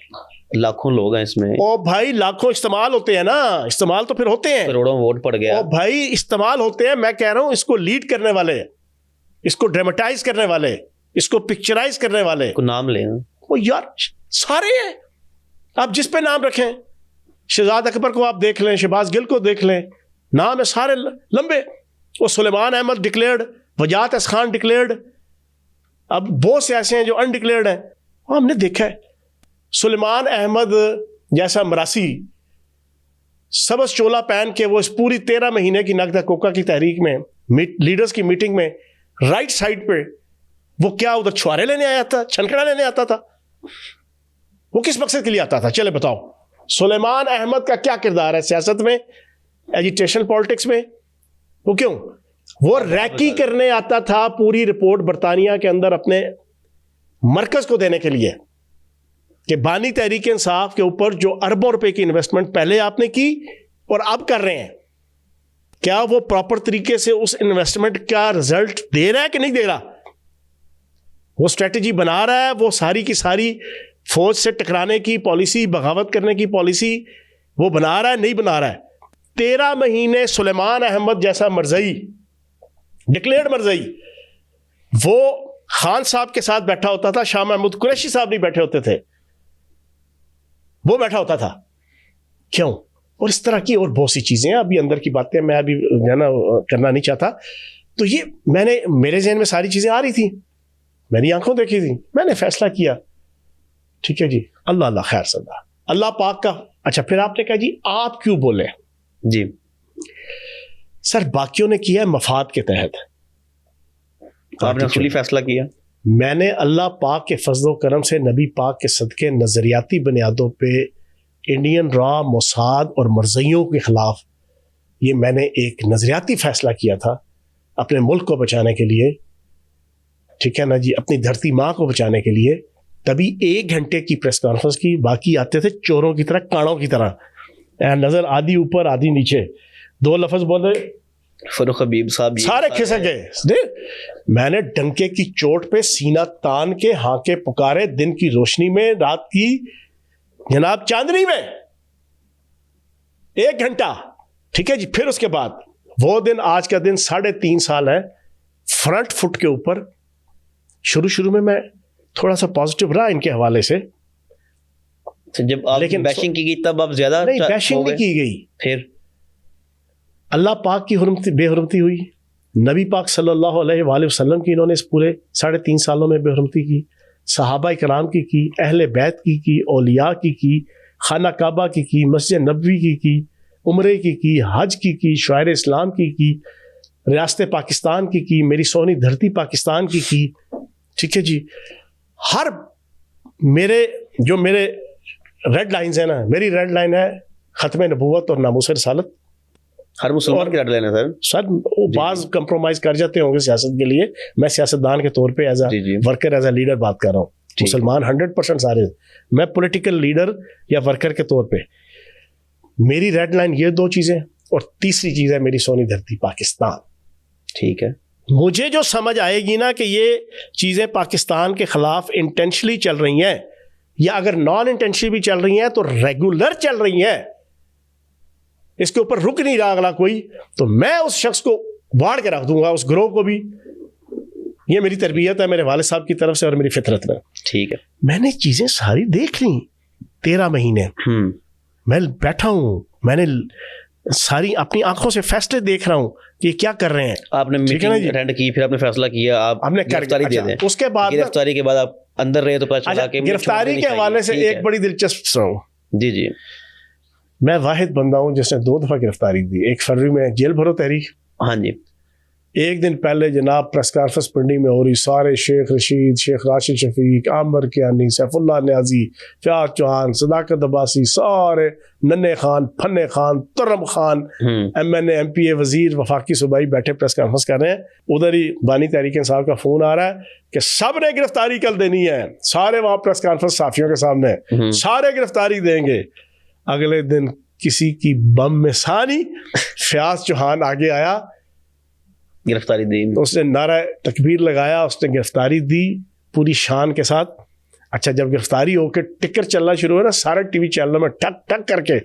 लाखों लोग हैं इसमें। ओ भाई लाखों इस्तेमाल होते हैं ना, इस्तेमाल तो फिर होते हैं, करोड़ों वोट पड़ गया। ओ भाई इस्तेमाल होते हैं, मैं कह रहा हूं इसको लीड करने वाले, इसको ड्रामेटाइज करने वाले, इसको पिक्चराइज करने वाले, को नाम लें। वो यार सारे हैं, आप जिस पे नाम रखें, शहजाद अकबर को आप देख लें, शहबाज गिल को देख लें, नाम है सारे लंबे। वो Suleman Ahmed declared, Wajahat S Khan declared, अब बहुत से ऐसे हैं जो अनडिक्लेयर्ड हैं, हमने देखा है। सुलेमान अहमद जैसा मरासी सबस चोला पहन के वो इस पूरी 13 महीने की नगदा कोका की तहरीक में लीडर्स की मीटिंग में राइट साइड पे, वो क्या उधर छुआरे लेने आया था, छनकड़ा लेने आता था, वो किस मकसद के लिए आता था, चले बताओ। सुलेमान अहमद का क्या किरदार है सियासत में, एजिटेशन पॉलिटिक्स में? वो क्यों, वो रैकी करने आता था, पूरी रिपोर्ट बरतानिया के अंदर अपने मरकज को देने के लिए कि बानी तहरीक इंसाफ के ऊपर जो अरबों रुपए की इन्वेस्टमेंट पहले आपने की और अब कर रहे हैं, क्या वो प्रॉपर तरीके से उस इन्वेस्टमेंट का रिजल्ट दे रहा है कि नहीं दे रहा? वो स्ट्रेटजी बना रहा है, वो सारी की सारी फौज से टकराने की पॉलिसी, बगावत करने की पॉलिसी वो बना रहा है, नहीं बना रहा है? 13 महीने सुलेमान अहमद जैसा मरज़ई, डिक्लेयर्ड मरज़ई, वो खान साहब के साथ बैठा होता था, शाह महमूद कुरैशी साहब नहीं बैठे होते थे, वो बैठा होता था, क्यों? और इस तरह की और बहुत सी चीजें हैं, अभी अंदर की बातें मैं अभी जाना करना नहीं चाहता। तो ये मेरे ज़हन में सारी चीजें आ रही थी, मेरी आंखों देखी थी, मैंने फैसला किया, ठीक है जी, अल्लाह अल्लाह खैर सदा, अल्लाह पाक का अच्छा, फिर आपने कहा जी आप क्यों बोले? जी सर बाकियों ने किया है मफाद के तहत, आपने असली फैसला किया। मैंने अल्लाह पाक के फजल करम से, नबी पाक के सदके, नज़रियाती बुनियादों पे इंडियन रॉ, मोसाद और मरज़इयों के ख़िलाफ़ ये मैंने एक नज़रियाती फ़ैसला किया था अपने मुल्क को बचाने के लिए, ठीक है ना जी, अपनी धरती माँ को बचाने के लिए। तभी 1 घंटे की प्रेस कॉन्फ्रेंस की, बाकी आते थे चोरों की तरह, काणों की तरह, नज़र आधी ऊपर आधी नीचे, 2 लफ्ज़ बोले, फरूख हबीब साहब सारे खिसक गए। मैंने डंके की चोट पे सीना तान के हाके पुकारे, दिन की रोशनी में, रात की जनाब चांदनी में, 1 घंटा, ठीक है जी। फिर उसके बाद वो दिन, आज का दिन 3.5 साल है फ्रंट फुट के ऊपर। शुरू में मैं थोड़ा सा पॉजिटिव रहा इनके हवाले से, जब आप लेकिन बैशिंग की गई तब आप ज्यादा नहीं, बैशिंग नहीं की गई, फिर अल्लाह पाक की बेहुरमती हुई, नबी पाक सल्लल्लाहु अलैहि वसल्लम की इन्होंने इस पूरे 3.5 सालों में बेहुरमती की, सहाबा कराम की, अहले बैत की, औलिया की, खाना काबा की, मस्जिद नबवी की, उम्रे की, हज की, शायर इस्लाम की, रियासत पाकिस्तान की, मेरी सोनी धरती पाकिस्तान की, ठीक है जी। हर मेरे रेड लाइन्स है ना, मेरी रेड लाइन है ख़त्म नबूवत और नामूस रिसालत। हर मुसलमान की रेड लाइन है सर वो बाज कंप्रोमाइज कर जाते होंगे सियासत के लिए, मैं सियासतदान के तौर पे as a worker, as a leader बात कर रहा हूँ। मुसलमान 100% सारे, मैं पॉलिटिकल लीडर या वर्कर के तौर पे, मेरी रेड लाइन ये 2 चीज़ें, और तीसरी चीज़ है मेरी सोनी धरती पाकिस्तान। ठीक है, मुझे जो समझ आएगी ना कि ये चीज़ें पाकिस्तान के ख़िलाफ़ इंटेंशनली चल रही हैं, या अगर नॉन इंटेंशनली भी चल रही हैं तो रेगुलर चल रही हैं, इसके ऊपर रुक नहीं रहा अगला कोई, तो मैं उस शख्स को बाढ़ के रख दूंगा, उस ग्रोह को भी। ये मेरी तरबियत है मेरे वालिद साहब की तरफ से और मेरी फितरत में। ठीक है, मैंने चीज़ें सारी देख ली 13 महीने, मैं बैठा हूँ, मैंने सारी अपनी आंखों से फैसले देख रहा हूँ कि क्या कर रहे हैं। आपने मीटिंग अटेंड की, फिर आपने फैसला किया, आप हमने गिरफ्तारी दे दें। उसके बाद गिरफ्तारी के बाद आप अंदर रहे तो पता चला कि गिरफ्तारी के हवाले से एक बड़ी दिलचस्प सुनाऊं। जी मैं वाहिद बंदा हूँ जिसने 2 दफ़ा गिरफ्तारी दी। 1 फरवरी में जेल भरो तहरीक, हाँ जी, 1 दिन पहले जनाब प्रेस कॉन्फ्रेंस पिंडी में हो रही, सारे शेख रशीद, शेख राशिद शफीक, आमर कियानी, सैफुल्लाह न्याजी, फयाज चौहान, सदाकत अब्बासी, सारे, नन्हे खान, फन्ने खान, तुर्रम खान, MNA MPA वजीर, वफाकी सूबाई बैठे प्रेस कॉन्फ्रेंस कर रहे हैं। उधर ही बानी तहरीक इंसाफ का फ़ोन आ रहा है कि सब ने गिरफ्तारी कल देनी है, सारे वहाँ प्रेस कॉन्फ्रेंस साफियों के सामने, सारे गिरफ्तारी देंगे। अगले दिन किसी की बम में सानी, फयाज चौहान आगे आया, गिरफ्तारी दी, उसने नारा तकबीर लगाया, उसने गिरफ्तारी दी पूरी शान के साथ। अच्छा, जब गिरफ्तारी होकर टिकर चलना शुरू हुआ ना, सारे टीवी चैनलों में ठक ठक करके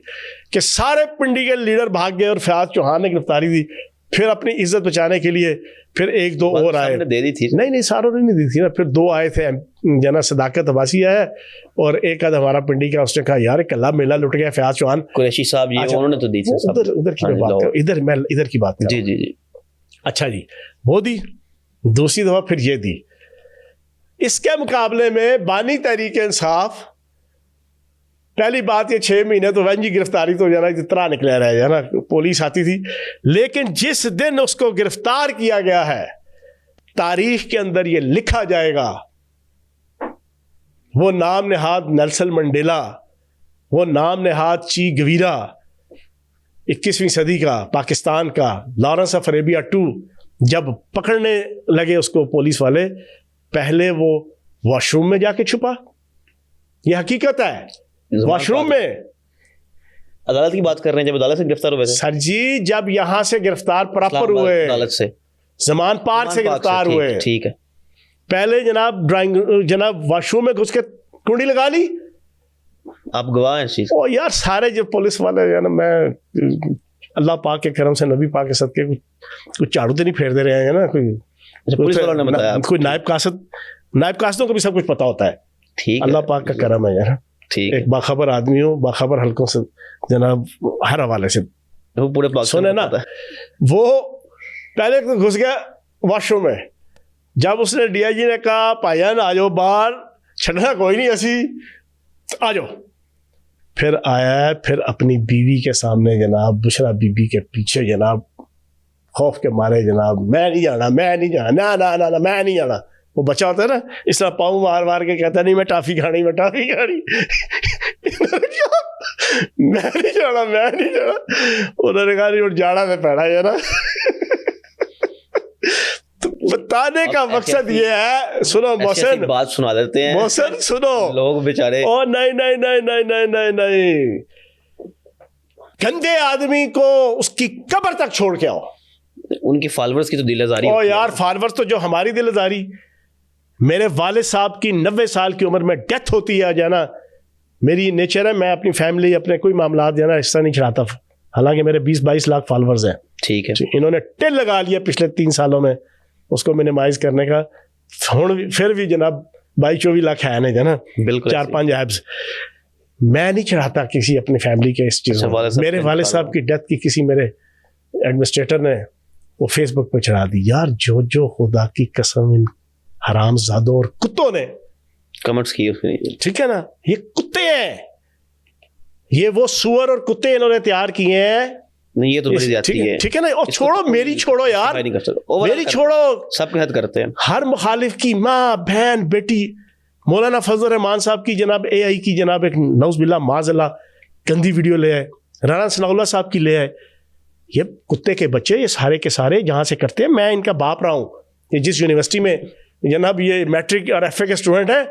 कि सारे पिंडी के लीडर भाग गए और फयाज चौहान ने गिरफ्तारी दी। फिर अपनी इज्जत बचाने के लिए फिर 1-2 और आए, दे दी थी, नहीं सारों ने नहीं दी थी ना, फिर 2 आए थे, जना सदाकत अब्बासी है और एक आध हमारा पिंडी का, उसने कहा यार कल्ला मेला लुट गया फयाज चौहान, कुरैशी साहब, ये उन्होंने तो दी थी। उधर की बात करो, इधर की बात करो। जी। अच्छा जी, वो दी, दूसरी दफा फिर ये दी। इसके मुकाबले में बानी तहरीक इंसाफ, पहली बात ये 6 महीने तो वंजी गिरफ्तारी तो जाना जितना निकला रहा है ना, पुलिस आती थी, लेकिन जिस दिन उसको गिरफ्तार किया गया है तारीख के अंदर ये लिखा जाएगा, वो नाम नेहाद नेल्सन मंडेला, वो नाम नेहाद ची गवीरा, 21वीं सदी का पाकिस्तान का लॉरेंस ऑफ अरेबिया 2, जब पकड़ने लगे उसको पुलिस वाले, पहले वो वॉशरूम में जाके छुपा, ये हकीकत है, वॉशरूम में। अदालत की बात कर रहे हैं, जब अदालत से गिरफ्तार हुए थे सर जी, जब यहां से गिरफ्तार प्रॉपर हुए, अदालत से, जमान पार्क से गिरफ्तार हुए, ठीक है, पहले जनाब वॉशरूम में घुस के कुंडी लगा ली। आप गवाह हैं इस चीज। ओ यार, सारे जो पुलिस वाले है ना, मैं अल्लाह पाक के करम से, नबी पाक के सदके कुछ झाड़ू तो नहीं फेर दे रहे हैं ना, पुलिस वालों ने बताया, कोई नायब कासदों को भी सब कुछ पता होता है, ठीक, अल्लाह पाक का करम है यार, ठीक, एक बाखबर आदमी हो, बाखबर हल्कों से जनाब, हर हवाले से वो पूरे सुने ना, वो पहले तो घुस गया वॉशरूम में, जब उसने DIG ने कहा भाईजान आ जाओ बाहर, छड़ना कोई नहीं, असी आ जाओ, फिर आया है, फिर अपनी बीवी के सामने जनाब, बुशरा बीबी के पीछे जनाब, खौफ के मारे जनाब, मैं नहीं जाना, मैं नहीं जाना, ना ना ना ना, मैं नहीं जाना। वो बच्चा होता है ना, इस तरह पाँव मार मार के कहता नहीं मैं टाफी खानी, मैं टाफी खानी। मैं नहीं जाना, मैं नहीं जाना। उन्होंने कहा नहीं, जाना में पैड़ा है ना। तो बताने का मकसद ये है, सुनो मोहसिन, बात सुना देते हैं मोहसिन, सुनो, लोग बेचारे। ओ नहीं नहीं नहीं नहीं नहीं नहीं नहीं, गंदे आदमी को उसकी कब्र तक छोड़ के आओ। उनकी फॉलोअर्स की तो दिलदारी। ओ यार, फॉलोअर्स तो जो हमारी दिलदारी, मेरे वालिद साहब की 90 साल की उम्र में डेथ होती है जाना, मेरी नेचर है, मैं अपनी फैमिली, अपने कोई मामला जाना हिस्सा नहीं छड़ाता। हालांकि मेरे 20-22 लाख फॉलोअर्स हैं। ठीक है, इन्होंने टिल लगा लिया पिछले 3 सालों में उसको मिनिमाइज करने का। फिर भी जनाब 22-24 लाख है ना जना, बिल्कुल 4-5 एब्स। मैं नहीं चढ़ाता किसी अपनी फैमिली के इस चीज़ में। मेरे वालिद साहब की डेथ की किसी मेरे एडमिनिस्ट्रेटर ने वो फेसबुक पे चढ़ा दी। यार जो जो खुदा की कसम इन हरामजादों और कुत्तों ने कमेंट्स किए उसके, ठीक है ना, ये कुत्ते हैं, ये वो सुअर और कुत्ते इन्होंने तैयार किए हैं। नहीं ये तो बड़ी ज्यादती है, ठीक है ना। और छोड़ो, मेरी छोड़ो यार, नहीं कर सकते, मेरी छोड़ो, सबके साथ करते हैं। हर मुखालिफ की माँ बहन बेटी, मौलाना फजल रहमान साहब की जनाब AI की जनाब एक नौज़बिल्ला माज़ल्ला गंदी वीडियो ले आए, राना सनाउल्लाह साहब की ले आए। ये कुत्ते के बच्चे, ये सारे के सारे जहाँ से करते हैं। मैं इनका बाप रहा हूँ। ये जिस यूनिवर्सिटी में जनाब ये मैट्रिक और FA के स्टूडेंट है,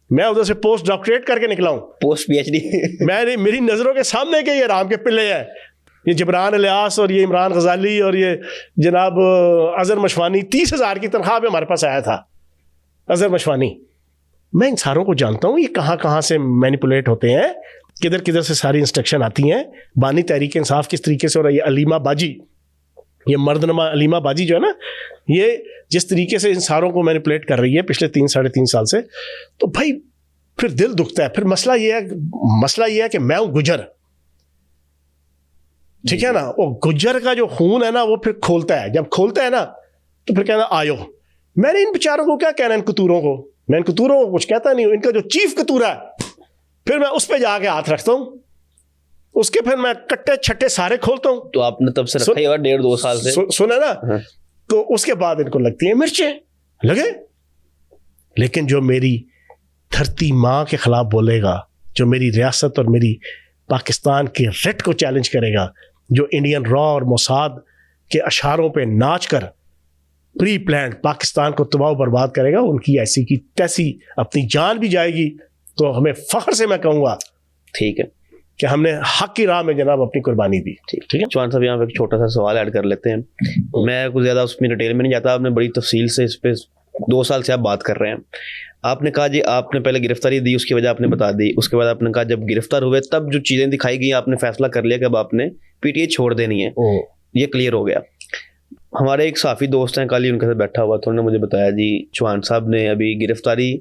मैं उधर से पोस्ट डॉक्टरेट करके निकला हूँ, पोस्ट PhD। मैं, मेरी नज़रों के सामने के ये राम के पिल्ले हैं, ये जबरान इलियास और ये इमरान गजाली और ये जनाब अजहर मशवानी। 30,000 की तनख्वाह में हमारे पास आया था अजहर मशवानी। मैं इन सारों को जानता हूँ, ये कहाँ कहाँ से मैनिपुलेट होते हैं, किधर किधर से सारी इंस्ट्रक्शन आती हैं। बानी तहरीक इंसाफ किस तरीके से, और ये अलीमा बाजी, ये मर्दनमा अलीमा बाजी जो है ना, ये जिस तरीके से इन सारों को मैनिपुलेट कर रही है पिछले 3-3.5 साल से, तो भाई फिर दिल दुखता है। फिर मसला ये है कि मैं हूँ गुजर, ठीक है ना। वो गुजर का जो खून है ना, वो फिर खोलता है। जब खोलता है ना, तो फिर कहना आयो। मैंने इन बेचारों को क्या कहना, इन कतूरों को, मैं इन कतूरों को कुछ कहता नहीं हूँ। इनका जो चीफ कतूरा है, फिर मैं उस पर जाके हाथ रखता हूँ, उसके फिर मैं कट्टे छट्टे सारे खोलता हूँ। तो आपने तब से रखा ही होगा 1.5-2 साल से, सुना ना। हाँ। तो उसके बाद इनको लगती है मिर्चें लगे। लेकिन जो मेरी धरती माँ के खिलाफ बोलेगा, जो मेरी रियासत और मेरी पाकिस्तान के रेट को चैलेंज करेगा, जो इंडियन रॉ और मोसाद के अशारों पे नाच कर प्री प्लान पाकिस्तान को तबाह बर्बाद करेगा, उनकी ऐसी की तैसी अपनी जान भी जाएगी। तो हमें फख्र से मैं कहूँगा, ठीक है, कि हमने हक की राह में जनाब अपनी कुर्बानी दी। ठीक है चौहान साहब, यहाँ पे एक छोटा सा सवाल ऐड कर लेते हैं। मैं कुछ ज़्यादा उसमें डिटेल में नहीं जाता, आपने बड़ी तफसील से इस पे 2 साल से आप बात कर रहे हैं। आपने कहा जी आपने पहले गिरफ्तारी दी, उसकी वजह आपने बता दी। उसके बाद आपने कहा जब गिरफ्तार हुए तब जो चीज़ें दिखाई गई, आपने फैसला कर लिया कि अब आपने PTI छोड़ देनी है, ये क्लियर हो गया। हमारे एक साफ़ी दोस्त हैं, कल ही उनके साथ बैठा हुआ था, उन्होंने मुझे बताया जी चौहान साहब ने अभी गिरफ्तारी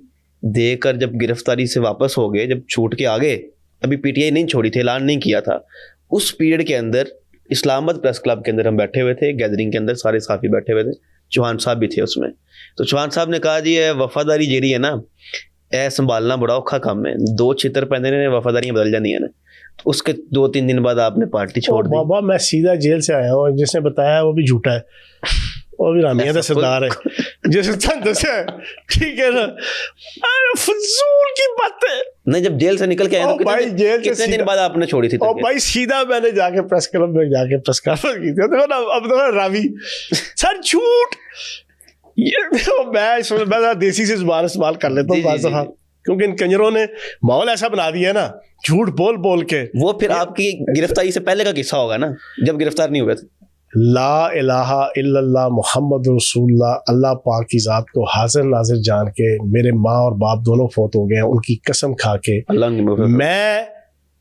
देकर जब गिरफ्तारी से वापस हो गए, जब छूट के आ गए, अभी PTI नहीं छोड़ी थी, ऐलान नहीं किया था। उस पीरियड के अंदर इस्लामाबाद प्रेस क्लब के अंदर हम बैठे हुए थे, गैदरिंग के अंदर सारे साफ़ी बैठे हुए थे, चौहान साहब भी थे उसमें। तो चौहान साहब ने कहा जी वफादारी जेरी है ना, ए संभालना बड़ा औखा काम है, 2 छितर पैंदे ने वफादारियां बदल जाती है ना। तो उसके 2-3 दिन बाद आपने पार्टी छोड़ दी। बाबा मैं सीधा जेल से आया हूँ, जिसने बताया वो भी झूठा है, वो भी रामिया सरदार है, जैसे ठीक है ना। अरे फजूल की बात है। नहीं, जब जेल से निकल के आए तो भाई जेल कितने दिन बाद आपने छोड़ी थी? और भाई सीधा मैंने जाके प्रेस क्लब में जाके प्रेस कॉन्फ्रेंस की थी। देखो ना, अब देखो रावी सर झूठ, ये मैं देसी से जुबान इस्तेमाल कर लेता हूँ बाज़ दफ़ा, क्योंकि इन कंजरों ने माहौल ऐसा बना दिया है ना, झूठ बोल बोल के। वो फिर आपकी गिरफ्तारी से पहले का किस्सा होगा ना, जब गिरफ्तार नहीं हुए थे। ला इलाहा इल्लल्लाह मुहम्मद रसूलुल्लाह, अल्लाह पाक की ज़ात को हाजिर नाजिर जान के, मेरे माँ और बाप दोनों फौत हो गए हैं, उनकी कसम खा के मैं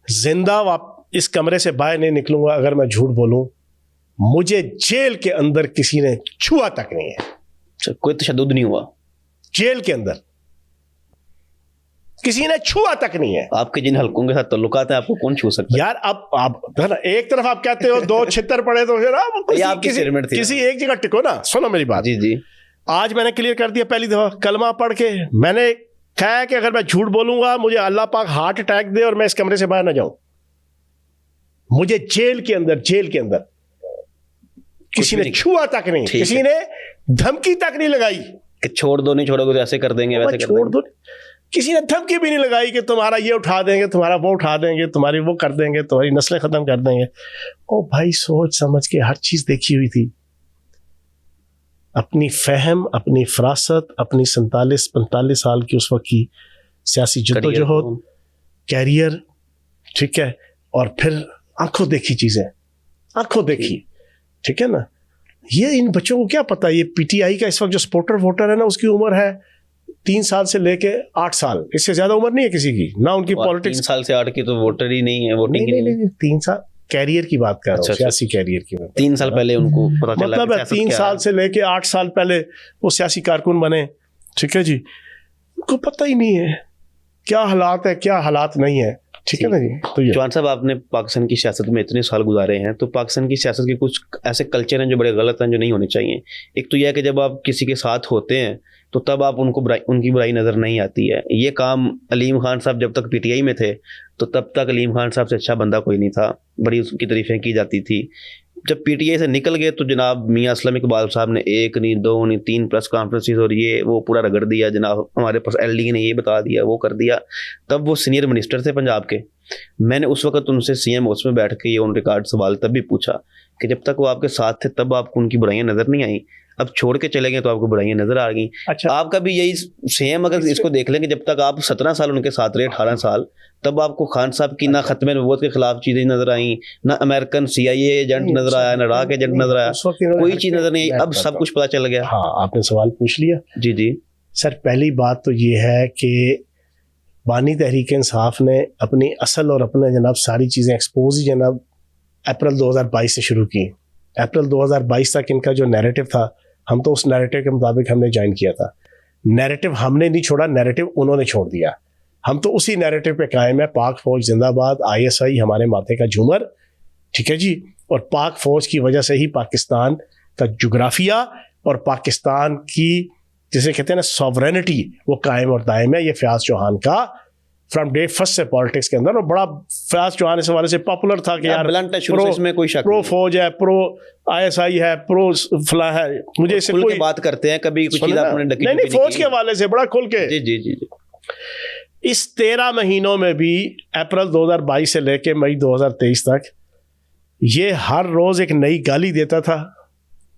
जिंदा इस कमरे से बाहर नहीं निकलूंगा अगर मैं झूठ बोलूं। मुझे जेल के अंदर किसी ने छुआ तक नहीं है, कोई तशद्दुद नहीं हुआ जेल के अंदर, किसी ने छुआ तक नहीं है। आपके जिन हलकों के साथ ताल्लुकात है, आपको कौन छू सकता है? यार अब आप एक तरफ आप कहते हो 2 छितर पड़े, तो फिर आप किसी एक जगह टिको ना। सुनो मेरी बात। जी जी, आज मैंने क्लियर कर दिया, पहली दफा कलमा पढ़ के मैंने कहा कि अगर मैं झूठ बोलूंगा मुझे अल्लाह पाक हार्ट अटैक दे और मैं इस कमरे से बाहर ना जाऊं। मुझे जेल के अंदर किसी ने छुआ तक नहीं, किसी ने धमकी तक नहीं लगाई कि छोड़ दो, नहीं छोड़ोगे तो ऐसे कर देंगे, वैसे कर छोड़ दो। किसी ने धमकी भी नहीं लगाई कि तुम्हारा ये उठा देंगे, तुम्हारा वो उठा देंगे, तुम्हारी वो कर देंगे, तुम्हारी नस्लें खत्म कर देंगे। ओ भाई, सोच समझ के हर चीज देखी हुई थी। अपनी फहम, अपनी फरासत, अपनी 47-45 साल की उस वक्त की सियासी जद्दोजहद, कैरियर, ठीक है, और फिर आंखों देखी चीजें, आंखों देखी, ठीक है ना। ये इन बच्चों को क्या पता, ये पीटीआई का इस वक्त जो सपोर्टर वोटर है ना, उसकी उम्र है 3 साल से लेके 8 साल, इससे ज्यादा उम्र नहीं है किसी की ना। उनकी पॉलिटिक्स 3 साल से 8 की तो वोटर ही नहीं है, वोटिंग नहीं, 3 साल कैरियर की बात कर रहा हूँ, सियासी कैरियर की बात। 3 साल पहले उनको पता चला, मतलब है 3 साल से लेके 8 साल पहले वो सियासी कारकुन बने, ठीक है जी। उनको पता ही नहीं है क्या हालात है, क्या हालात नहीं है, ठीक है ना जी। तो ये चौहान साहब, आपने पाकिस्तान की सियासत में इतने साल गुजारे हैं, तो पाकिस्तान की सियासत के कुछ ऐसे कल्चर हैं जो बड़े गलत हैं, जो नहीं होने चाहिए। एक तो यह है कि जब आप किसी के साथ होते हैं तो तब आप उनकी बुराई नज़र नहीं आती है। ये काम अलीम खान साहब जब तक पीटीआई में थे तो तब तक अलीम खान साहब से अच्छा बंदा कोई नहीं था, बड़ी उसकी तारीफें की जाती थी। जब पीटीआई से निकल गए तो जनाब मियां असलम इकबाल साहब ने 1 नहीं 2 नहीं 3 प्रेस कॉन्फ्रेंसेस और ये वो पूरा रगड़ दिया। जनाब हमारे पास एलडी ने ये बता दिया, वो कर दिया। तब वो सीनियर मिनिस्टर थे पंजाब के। मैंने उस वक्त उनसे सीएम हाउस में बैठ के ये ऑन रिकॉर्ड सवाल तब भी पूछा कि जब तक वो आपके साथ थे तब आपको उनकी बुराइयां नजर नहीं आई, अब छोड़ के चले गए तो आपको बुराइयां नजर आ गई। अच्छा, आपका भी यही सेम, अगर इसको देख लेंगे, जब तक आप 17 साल उनके साथ रहे, 18 साल, तब आपको खान साहब की ना खत्म नबूवत के खिलाफ चीजें नजर आई, ना अमेरिकन CIA एजेंट नजर आया, ना इराक एजेंट नजर आया, कोई चीज नजर नहीं आई। अब सब कुछ पता चल गया। हाँ, आपने सवाल पूछ लिया। जी जी सर, पहली बात तो ये है कि बानी तहरीक इंसाफ ने अपनी असल और अपने जनाब सारी चीज़ें एक्सपोज ही जनाब अप्रैल 2022 से शुरू की। अप्रैल 2022 तक इनका जो नैरेटिव था, हम तो उस नैरेटिव के मुताबिक हमने ज्वाइन किया था। नैरेटिव हमने नहीं छोड़ा, नैरेटिव उन्होंने छोड़ दिया। हम तो उसी नैरेटिव पे कायम है, पाक फौज जिंदाबाद, ISI हमारे माथे का झूमर, ठीक है जी। और पाक फौज की वजह से ही पाकिस्तान का जुग्राफिया और पाकिस्तान की जिसे कहते हैं ना सॉवरेनिटी, वो कायम और दायम है। ये फयाज चौहान का फ्रॉम डे फर्स्ट से पॉलिटिक्स के अंदर, और बड़ा फयाज चौहान इस हवाले से पॉपुलर था कि यार इसमें कोई शक प्रो फौज है, प्रो ISI है, प्रो फला है। मुझे इससे कोई बात करते हैं कभी कुछ चीज आपने नहीं फौज के हवाले से बड़ा खुल के। जी जी जी जी। इस 13 महीनों में भी अप्रैल 2022 से लेके मई 2023 तक ये हर रोज एक नई गाली देता था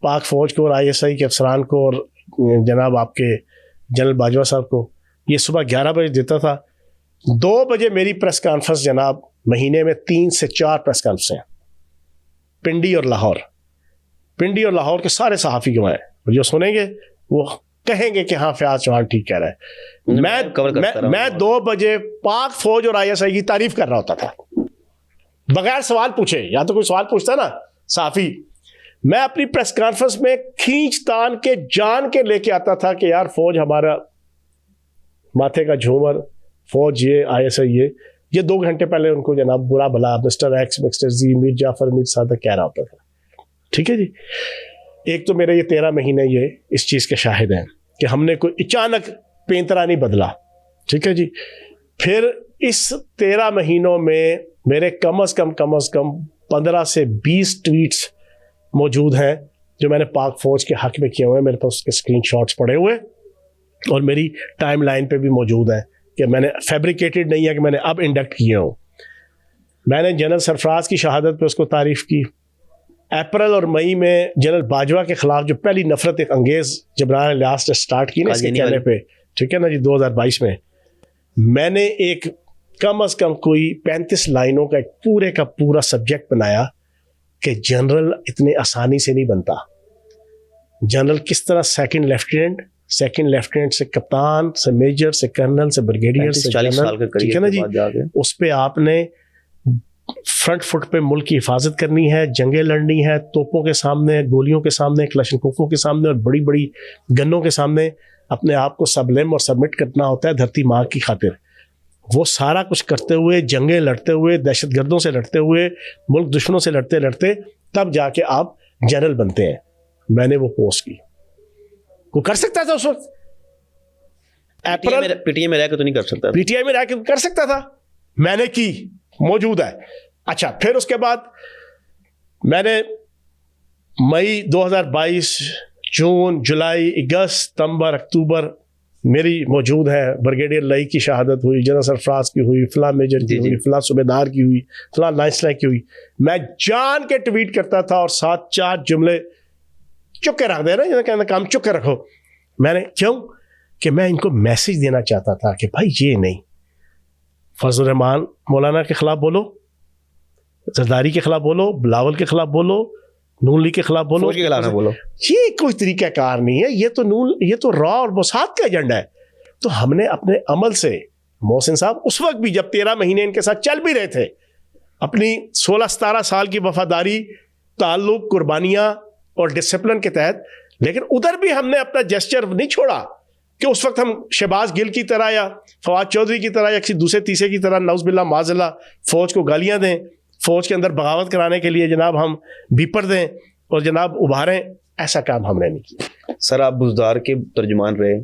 पाक फौज को और ISI के अफसरान को और जनाब आपके जनरल बाजवा साहब को। ये सुबह 11 बजे देता था, 2 बजे मेरी प्रेस कॉन्फ्रेंस जनाब, महीने में 3 से 4 प्रेस कॉन्फ्रेंसें, पिंडी और लाहौर। पिंडी और लाहौर के सारे सहाफ़ी गवाए, जो सुनेंगे वो कहेंगे कि हाँ फयाज चौहान ठीक कह रहा है। मैं 2 बजे पाक फौज और ISI की तारीफ कर रहा होता था बगैर सवाल पूछे। या तो कोई सवाल पूछता ना सहाफ़ी, मैं अपनी प्रेस कॉन्फ्रेंस में खींच तान के जान के लेके आता था कि यार फौज हमारा माथे का झूमर, फौज ये, ISI ये 2 घंटे पहले उनको जनाब बुरा भला mister X, mister Z, Mir Jafar, Mir Sadiq कह रहा होता था, ठीक है जी। एक तो मेरे ये 13 महीने ये इस चीज़ के शाहिद हैं कि हमने कोई अचानक पेंतरा नहीं बदला, ठीक है जी। फिर इस 13 महीनों में मेरे कम अज़ कम 15 से 20 ट्वीट्स मौजूद हैं जो मैंने पाक फौज के हक में किए हुए हैं। मेरे पास उसके स्क्रीनशॉट्स पड़े हुए और मेरी टाइमलाइन पे भी मौजूद है कि मैंने फैब्रिकेटेड नहीं है कि मैंने अब इंडक्ट किए हों। मैंने जनरल सरफराज की शहादत पे उसको तारीफ़ की। अप्रैल और मई में जनरल बाजवा के खिलाफ जो पहली नफरत एक अंगेज़ जबरान लिहाज ने स्टार्ट की ना इसके कहने पे, ठीक है ना जी, 2022 में मैंने एक कम अज़ कम कोई 35 लाइनों का एक पूरे का पूरा सब्जेक्ट बनाया कि जनरल इतने आसानी से नहीं बनता। जनरल किस तरह सेकंड लेफ्टिनेंट से कप्तान से मेजर से कर्नल से ब्रिगेडियर से जनरल, ठीक है ना जी। उस पे आपने फ्रंट फुट पे मुल्क की हिफाजत करनी है, जंगें लड़नी है, तोपों के सामने, गोलियों के सामने, क्लशनकोफों के सामने और बड़ी बड़ी गन्नों के सामने अपने आप को सबलिम और सबमिट करना होता है धरती माँ की खातिर। वो सारा कुछ करते हुए, जंगें लड़ते हुए, दहशतगर्दों से लड़ते हुए, मुल्क दुश्मनों से लड़ते लड़ते तब जाके आप जनरल बनते हैं। मैंने वो पोस्ट की। वो कर सकता था उस वक्त, पीटीआई में रह के तो नहीं कर सकता, पीटीआई में रह के कर सकता था, मैंने की, मौजूद है। अच्छा, फिर उसके बाद मैंने मई 2022, जून, जुलाई, अगस्त, सितंबर, अक्टूबर मेरी मौजूद है। ब्रिगेडियर लई की शहादत हुई, जनरल सरफराज की हुई, फला मेजर की हुई, फला सूबेदार की हुई, फला लाइंस की हुई। मैं जान के ट्वीट करता था और 7-4 जुमले चुप के रख दे रहे हैं, कहना काम चुप के रखो। मैंने क्यों कि मैं इनको मैसेज देना चाहता था कि भाई ये नहीं, फजल रहमान मौलाना के खिलाफ बोलो, जरदारी के खिलाफ बोलो, बिलावल के खिलाफ बोलो, नून लीग के खिलाफ बोलो, फौज के खिलाफ ना बोलो। ये कोई तरीका कार नहीं है। ये तो रॉ और मोसाद का एजेंडा है। तो हमने अपने अमल से, मोहसिन साहब उस वक्त भी जब 13 महीने इनके साथ चल भी रहे थे, अपनी 16-17 साल की वफादारी, ताल्लुक, कुर्बानियां और डिसिप्लिन के तहत, लेकिन उधर भी हमने अपना जेस्चर नहीं छोड़ा कि उस वक्त हम शहबाज गिल की तरह या फवाद चौधरी की तरह या किसी दूसरे तीसरे की तरह नौज़बिल्लाह माज़ल्लाह फौज को गालियां दें, फौज के अंदर बगावत कराने के लिए जनाब हम बीपर दें और जनाब उभारें। ऐसा काम हमने नहीं किया। सर, आप बुज़दार के तर्जुमान रहे,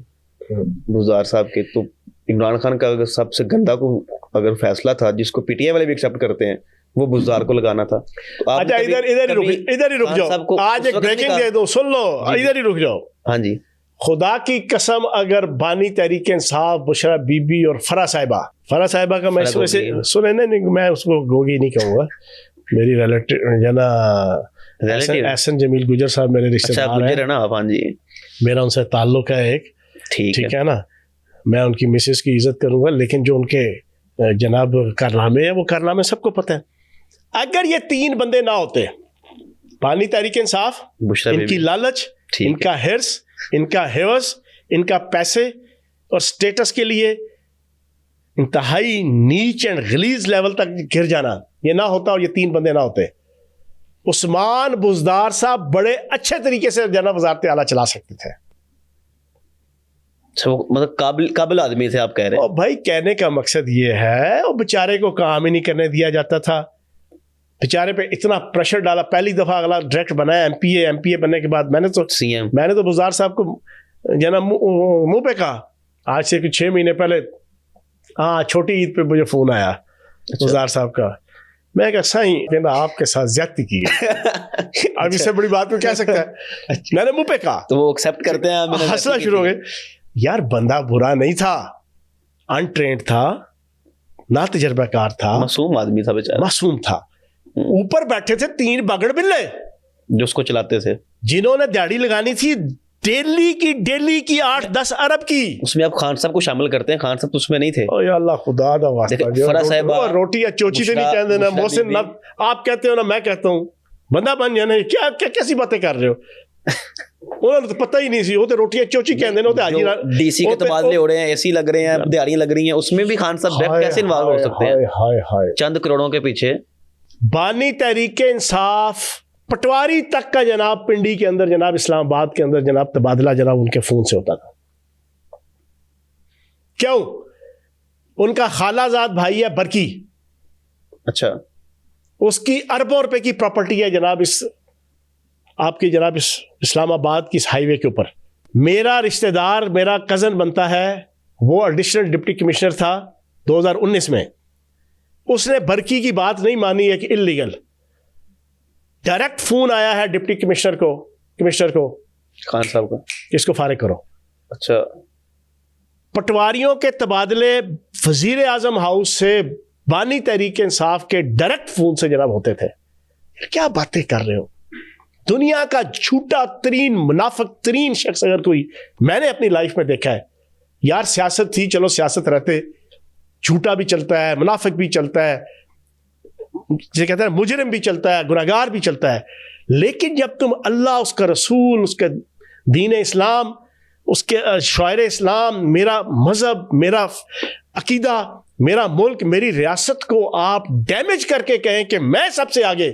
बुज़दार साहब के, तो इमरान खान का अगर सबसे गंदा को अगर फैसला था जिसको पीटीआई वाले भी एक्सेप्ट करते हैं, वो बुज़दार को लगाना था। तो अच्छा, इधर ही रुक जाओ। आज एक ब्रेकिंग दे दो, सुन लो, इधर ही रुक जाओ। हाँ जी। खुदा की कसम, अगर बानी तहरीक इंसाफ बुशरा बीबी और फरा साहिबा का मैं वैसे सुने नहीं, मैं उसको गोगी नहीं कहूँगा, मेरी रिलेटिव जना एहसन जमील गुजर साहब मेरे रिश्तेदार हैं ना आप। हाँ जी, मेरा उनसे ताल्लुक है एक, ठीक है ना। मैं उनकी मिसेस की इज्जत करूँगा, लेकिन जो उनके जनाब कारनामे है वो कारनामे सबको पता है। अगर ये 3 बंदे ना होते, बानी तहरीक इंसाफ, इनकी लालच, इनका हिर्स, इनका हेवस, इनका पैसे और स्टेटस के लिए इंतहाई नीच एंड गलीज लेवल तक गिर जाना, ये ना होता और ये 3 बंदे ना होते, उस्मान बुज़दार साहब बड़े अच्छे तरीके से जनाब वज़ारत आला चला सकते थे। मतलब काबिल आदमी थे आप कह रहे हैं। और भाई कहने का मकसद ये है, और बेचारे को काम ही नहीं करने दिया जाता था। बेचारे पे इतना प्रेशर डाला, पहली दफा अगला डायरेक्ट बनाया एमपीए बनने के बाद मैंने तो बुज़दार साहब को जना मुंह पे कहा, आज से 6 महीने पहले, हाँ, छोटी ईद पे मुझे फोन आया बुज़दार साहब का। मैं कहा सही कहना आपके साथ ज्यादती की है। अब इससे बड़ी बात में क्या सकता है। मैंने मुंह पे कहा तो वो एक्सेप्ट करते हैं, हंसना शुरू हो गए। यार बंदा बुरा नहीं था, अनट्रेंड था, ना तजर्बाकार था, मासूम आदमी था बेचारा, मासूम था। ऊपर बैठे थे 3 बगड़ बिल्ले जो उसको चलाते थे, जिन्होंने दिहाड़ी लगानी थी डेली की 8-10 अरब की। उसमें आप खान साहब को शामिल करते हैं, खान साहब तो उसमें नहीं थे। ओ या अल्लाह खुदा दा वास्ता, रोटी या चोची से नहीं कह देना। मोहसिन ना आप कहते हो ना मैं कहता हूँ, बंदा बन जाना। क्या कैसी बातें कर रहे हो। उन्होंने तो पता ही नहीं सी, वो तो रोटी चोची कहते हैं। डीसी के तबादले हो रहे हैं, एसी लग रहे हैं, दिहाड़ियां लग रही हैं, उसमें भी खान साहब कैसे इन्वॉल्व हो सकते हैं चंद करोड़ों के पीछे। बानी तहरीक इंसाफ पटवारी तक का जनाब पिंडी के अंदर, जनाब इस्लामाबाद के अंदर जनाब तबादला जनाब उनके फोन से होता था। क्यों? उनका खालाजाद भाई है बरकी, अच्छा, उसकी अरबों रुपए की प्रॉपर्टी है जनाब इस आपकी जनाब इस इस्लामाबाद की इस हाईवे के ऊपर। मेरा रिश्तेदार, मेरा कजन बनता है, वो एडिशनल डिप्टी कमिश्नर था 2019 में। उसने बरकी की बात नहीं मानी है कि इल्लीगल। डायरेक्ट फोन आया है डिप्टी कमिश्नर को खान साहब का, इसको फारिग करो। अच्छा, पटवारियों के तबादले वजीर आजम हाउस से बानी तहरीक इंसाफ के डायरेक्ट फोन से जनाब होते थे। क्या बातें कर रहे हो। दुनिया का झूठा तरीन मुनाफिक तरीन शख्स अगर कोई मैंने अपनी लाइफ में देखा है। यार सियासत थी, चलो सियासत रहते, झूठा भी चलता है, मुनाफिक भी चलता है, जिसे कहते हैं मुजरिम भी चलता है, गुनहगार भी चलता है। लेकिन जब तुम अल्लाह, उसका रसूल, उसका दीन इस्लाम, उसके शायर इस्लाम, मेरा मजहब, मेरा अकीदा, मेरा मुल्क, मेरी रियासत को आप डैमेज करके कहें कि मैं सबसे आगे,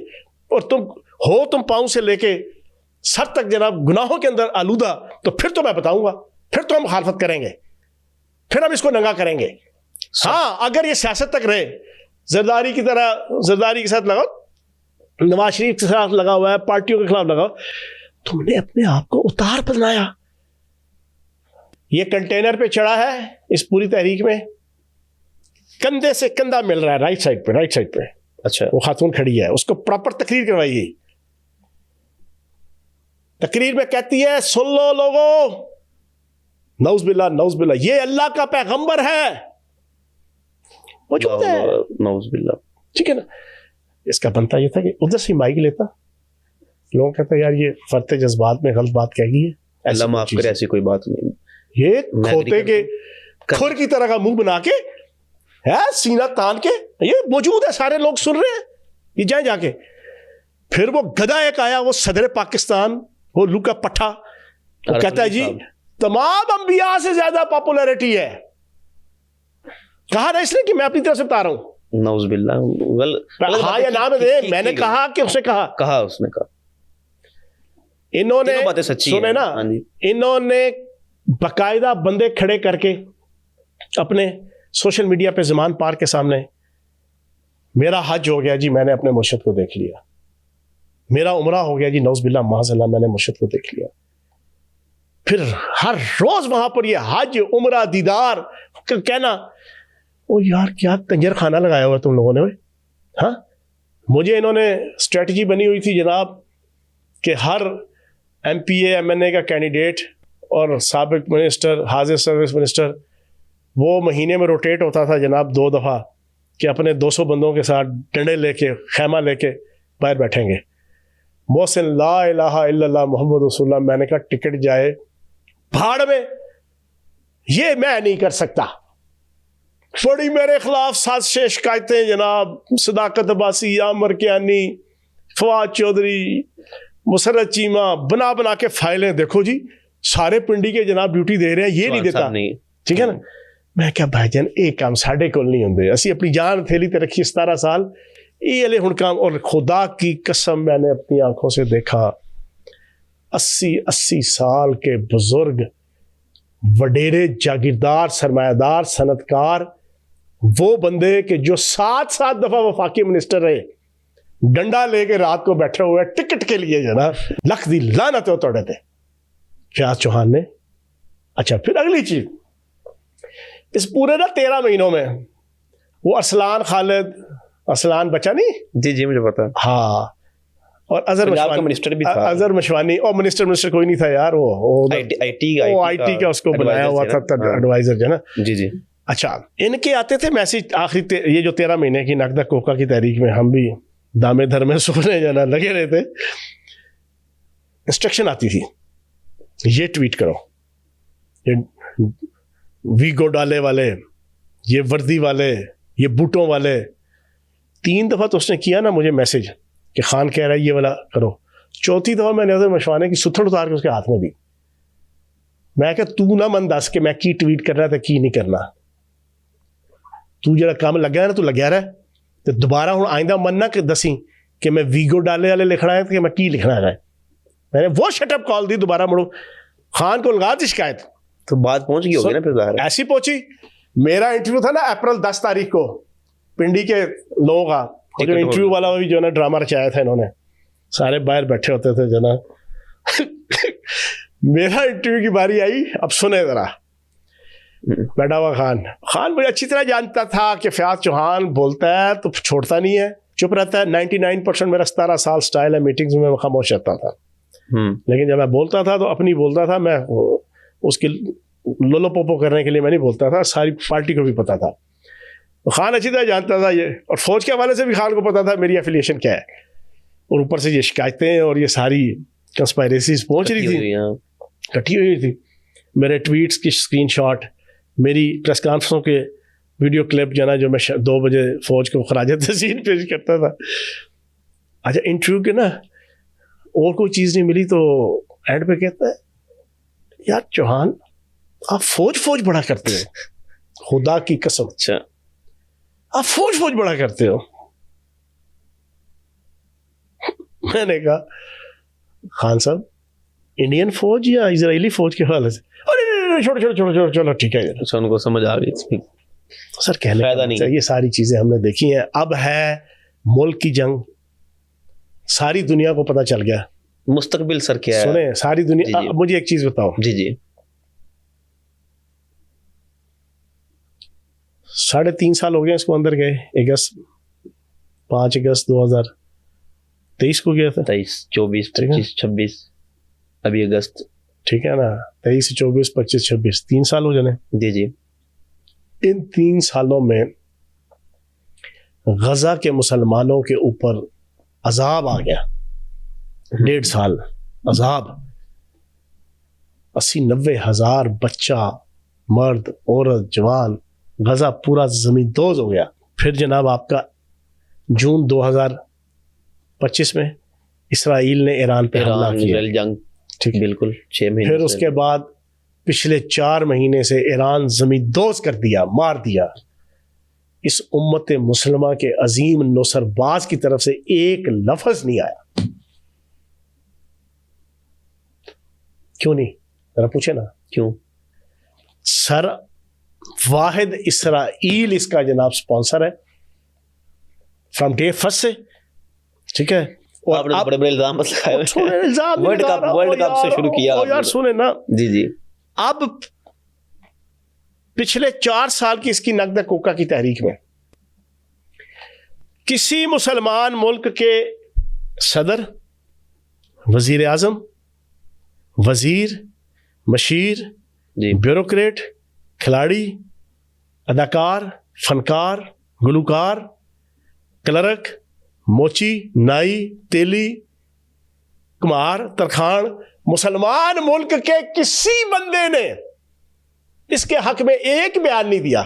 और तुम पांव से लेके सर तक जनाब गुनाहों के अंदर आलूदा, तो फिर तो मैं बताऊंगा, फिर तो हम मुखालफत करेंगे, फिर हम इसको नंगा करेंगे। हाँ, अगर ये सियासत तक रहे, जरदारी की तरह, जरदारी के साथ लगाओ, नवाज शरीफ के साथ लगा हुआ है, पार्टियों के खिलाफ लगाओ, तुमने अपने आप को उतार बनाया। ये कंटेनर पे चढ़ा है इस पूरी तहरीक में, कंधे से कंधा मिल रहा है, राइट साइड पे अच्छा, वो खातून खड़ी है, उसको प्रॉपर तकरीर करवाई गई। तकरीर में कहती है, सुन लो लोगों, नौज बिल्ला, ये अल्लाह का पैगंबर है। वो चुपता है, नौज बिल्ला, ठीक है ना। इसका बनता ये था कि उधर से माइक लेता, लोग कहते यार ये फरते जज्बात में गलत बात कह गई है, अल्लाह माफ करे, ऐसी कोई बात नहीं। ये खोते के खुर की तरह का मुंह बना के है, सीना तान के, ये मौजूद है, सारे लोग सुन रहे हैं, ये जाए जाके। फिर वो गधा एक आया, वो सदर पाकिस्तान, वो लुका पट्टा, वो कहता है जी तमाम अंबिया से ज्यादा पॉपुलैरिटी है। कहा ना इसने कि मैं अपनी तरफ से बता रहा हूं, नौज बिल्ला। हाँ या नाम दे, मैंने कहा कि उसने कहा उसने कहा। इन्होंने बातें सच्ची सुने ना, इन्होंने बकायदा बंदे खड़े करके अपने सोशल मीडिया पे ज़मान पार के सामने, मेरा हज हो गया जी, मैंने अपने मुर्शिद को देख लिया, मेरा उमरा हो गया जी, नौज बिल्ला माज़अल्लाह, मैंने मुर्शिद को देख लिया। फिर हर रोज वहां पर ये हज उमरा दीदार कहना, ओ यार क्या तंजर खाना लगाया हुआ तुम लोगों ने। हाँ, मुझे इन्होंने स्ट्रेटजी बनी हुई थी जनाब कि हर MPA MNA का कैंडिडेट और साबिक मिनिस्टर, हाजिर सर्विस मिनिस्टर, वो महीने में रोटेट होता था जनाब 2 दफ़ा, कि अपने 200 बंदों के साथ डंडे लेके, खैमा लेके बाहर बैठेंगे। मोहसिन ला इलाहा इल्लल्लाह मुहम्मद रसूलुल्लाह, मैंने कहा टिकट जाए भाड़ में, ये मैं नहीं कर सकता। बड़ी मेरे खिलाफ 7 शिकायतें जनाब, सदाकत अब्बासी, आमर कियानी, फवाद चौधरी, मुसरत चीमा, बना बना के फाइलें देखो जी, सारे पिंडी के जनाब ड्यूटी दे रहे हैं, ये नहीं देता, ठीक है ना। मैं क्या भाईजान, एक काम साढ़े को नहीं होंगे, असी अपनी जान थैली ते रखी 17 साल, ये अले हुण काम। और खुदा की कसम मैंने अपनी आंखों से देखा 80 साल के बुजुर्ग, वडेरे, जागीरदार, सरमायादार, सनतकार, वो बंदे के जो 7 दफा वफाकी मिनिस्टर रहे, डंडा लेके रात को बैठे हुए टिकट के लिए जना, लख दी लानत हो तोड़े थे फयाज चौहान ने। अच्छा, फिर अगली चीज, इस पूरे ना 13 महीनों में वो अरसलान खालिद, अरसलान बचा नहीं जी मुझे पता, हाँ, और अजहर मशवानी मिनिस्टर भी था, अजहर मशवानी, और मिनिस्टर कोई नहीं था यार, वो IT का उसको बनाया हुआ था एडवाइजर जो ना। जी। अच्छा, इनके आते थे मैसेज आखिरी ये जो 13 महीने की नकदा कोका की तारीख में, हम भी दामे धर में सोने जाना लगे रहते, इंस्ट्रक्शन आती थी, ये ट्वीट करो, ये वीगो डाले वाले, ये वर्दी वाले, ये बूटों वाले। 3 दफा तो उसने किया ना मुझे मैसेज कि खान कह रहा है ये वाला करो। 4थी दफा मैंने उसे मशवाने की सुथड़ उतार के उसके हाथ में दी। मैं क्या तू ना मन दस के मैं की ट्वीट करना ते की नहीं करना, तू जरा काम लग गया ना, तू लग्या रहा तो दोबारा हूँ आइंदा मन ना कि दसी कि मैं वीगो डाले वाले लिखना है कि मैं की लिखना है। मैंने वो शटअप कॉल दी, दोबारा मुड़ो खान को लगा दी शिकायत, तो बात पहुंच गई होगी ना, फिर ऐसी पहुंची। मेरा इंटरव्यू था ना अप्रैल 10 तारीख को, पिंडी के लोगों का, जो इंटरव्यू वाला भी जो ना ड्रामा रचाया था इन्होंने, सारे बाहर बैठे होते थे जना। मेरा इंटरव्यू की बारी आई, अब सुने जरा। बैठा हुआ खान मुझे अच्छी तरह जानता था कि फयाज चौहान बोलता है तो छोड़ता नहीं है, चुप रहता है। 99% मेरा 17 साल स्टाइल है, मीटिंग्स में मैं खामोश रहता था, लेकिन जब मैं बोलता था तो अपनी बोलता था, मैं उसकी लोलो पोपो करने के लिए मैं नहीं बोलता था, सारी पार्टी को भी पता था। खान अच्छी तरह जानता था ये, और फौज के हवाले से भी खान को पता था मेरी एफिलिएशन क्या है, और ऊपर से ये शिकायतें और ये सारी कंस्पायरेसीज पहुंच रही थी, कटी हुई थी। मेरे ट्वीट्स की स्क्रीनशॉट, मेरी प्रेस कॉन्फ्रेंसों के वीडियो क्लिप जना जो मैं 2 बजे फौज को खराज तहसीन पेश करता था। अच्छा, इंटरव्यू के ना और कोई चीज़ नहीं मिली तो एंड पे कहता है, यार चौहान आप फौज बड़ा करते हो, खुदा की कसम। अच्छा, आप फौज बड़ा करते हो। मैंने कहा खान साहब इंडियन फौज या इजरायली फौज के हवाले से? अरे छोड़ो ठीक है। अच्छा, उनको समझ आ गई सर, कहने फायदा नहीं, ये सारी चीजें हमने देखी हैं। अब है मुल्क की जंग, सारी दुनिया को पता चल गया मुस्तकबिल सर क्या है, सुने सारी दुनिया। अब मुझे एक चीज बताओ, जी 3.5 साल हो गए इसको अंदर गए, अगस्त 5 अगस्त 2023 को गया था। 23, 24, ठीक है। 25, 26, अभी अगस्त। ठीक है ना, 23, 24, 25, 26, 3 साल हो जाने। जी जी। इन 3 सालों में गजा के मुसलमानों के ऊपर अजाब आ गया। 1.5 साल अजाब। 80-90 हजार बच्चा, मर्द, औरत, जवान, गजा पूरा जमींदोज हो गया। फिर जनाब आपका जून 2025 में इसराइल ने ईरान पे हमला ईरान किया। इजराइल जंग, ठीक। बिल्कुल 6 महीने फिर से। उसके बाद पिछले 4 महीने से ईरान जमींदोज कर दिया, मार दिया। इस उम्मत मुसलमा के अजीम नौसरबाज की तरफ से एक लफ्ज नहीं आया। क्यों नहीं, जरा पूछे ना क्यों? सर, वाहिद इसराइल इसका जनाब स्पॉन्सर है फ्रॉम डे फर्स्ट से। ठीक है, और आपने आप बड़े बड़े इल्जाम लगाए हुए सुने, हैं। इल्जाम नहीं वर्ल्ड लगा कप रहा, वर्ल्ड ओ कप से यार, शुरू किया ओ यार आपने। सुने ना, जी जी। अब पिछले 4 साल की इसकी नकद कोका की तहरीक में किसी मुसलमान मुल्क के सदर, वजीर आजम, वजीर, मशीर, जी ब्यूरोक्रेट, खिलाड़ी, अदाकार, फनकार, गुलूकार, क्लर्क, मोची, नाई, तेली, कुमार, तरखान, मुसलमान मुल्क के किसी बंदे ने इसके हक में एक बयान नहीं दिया।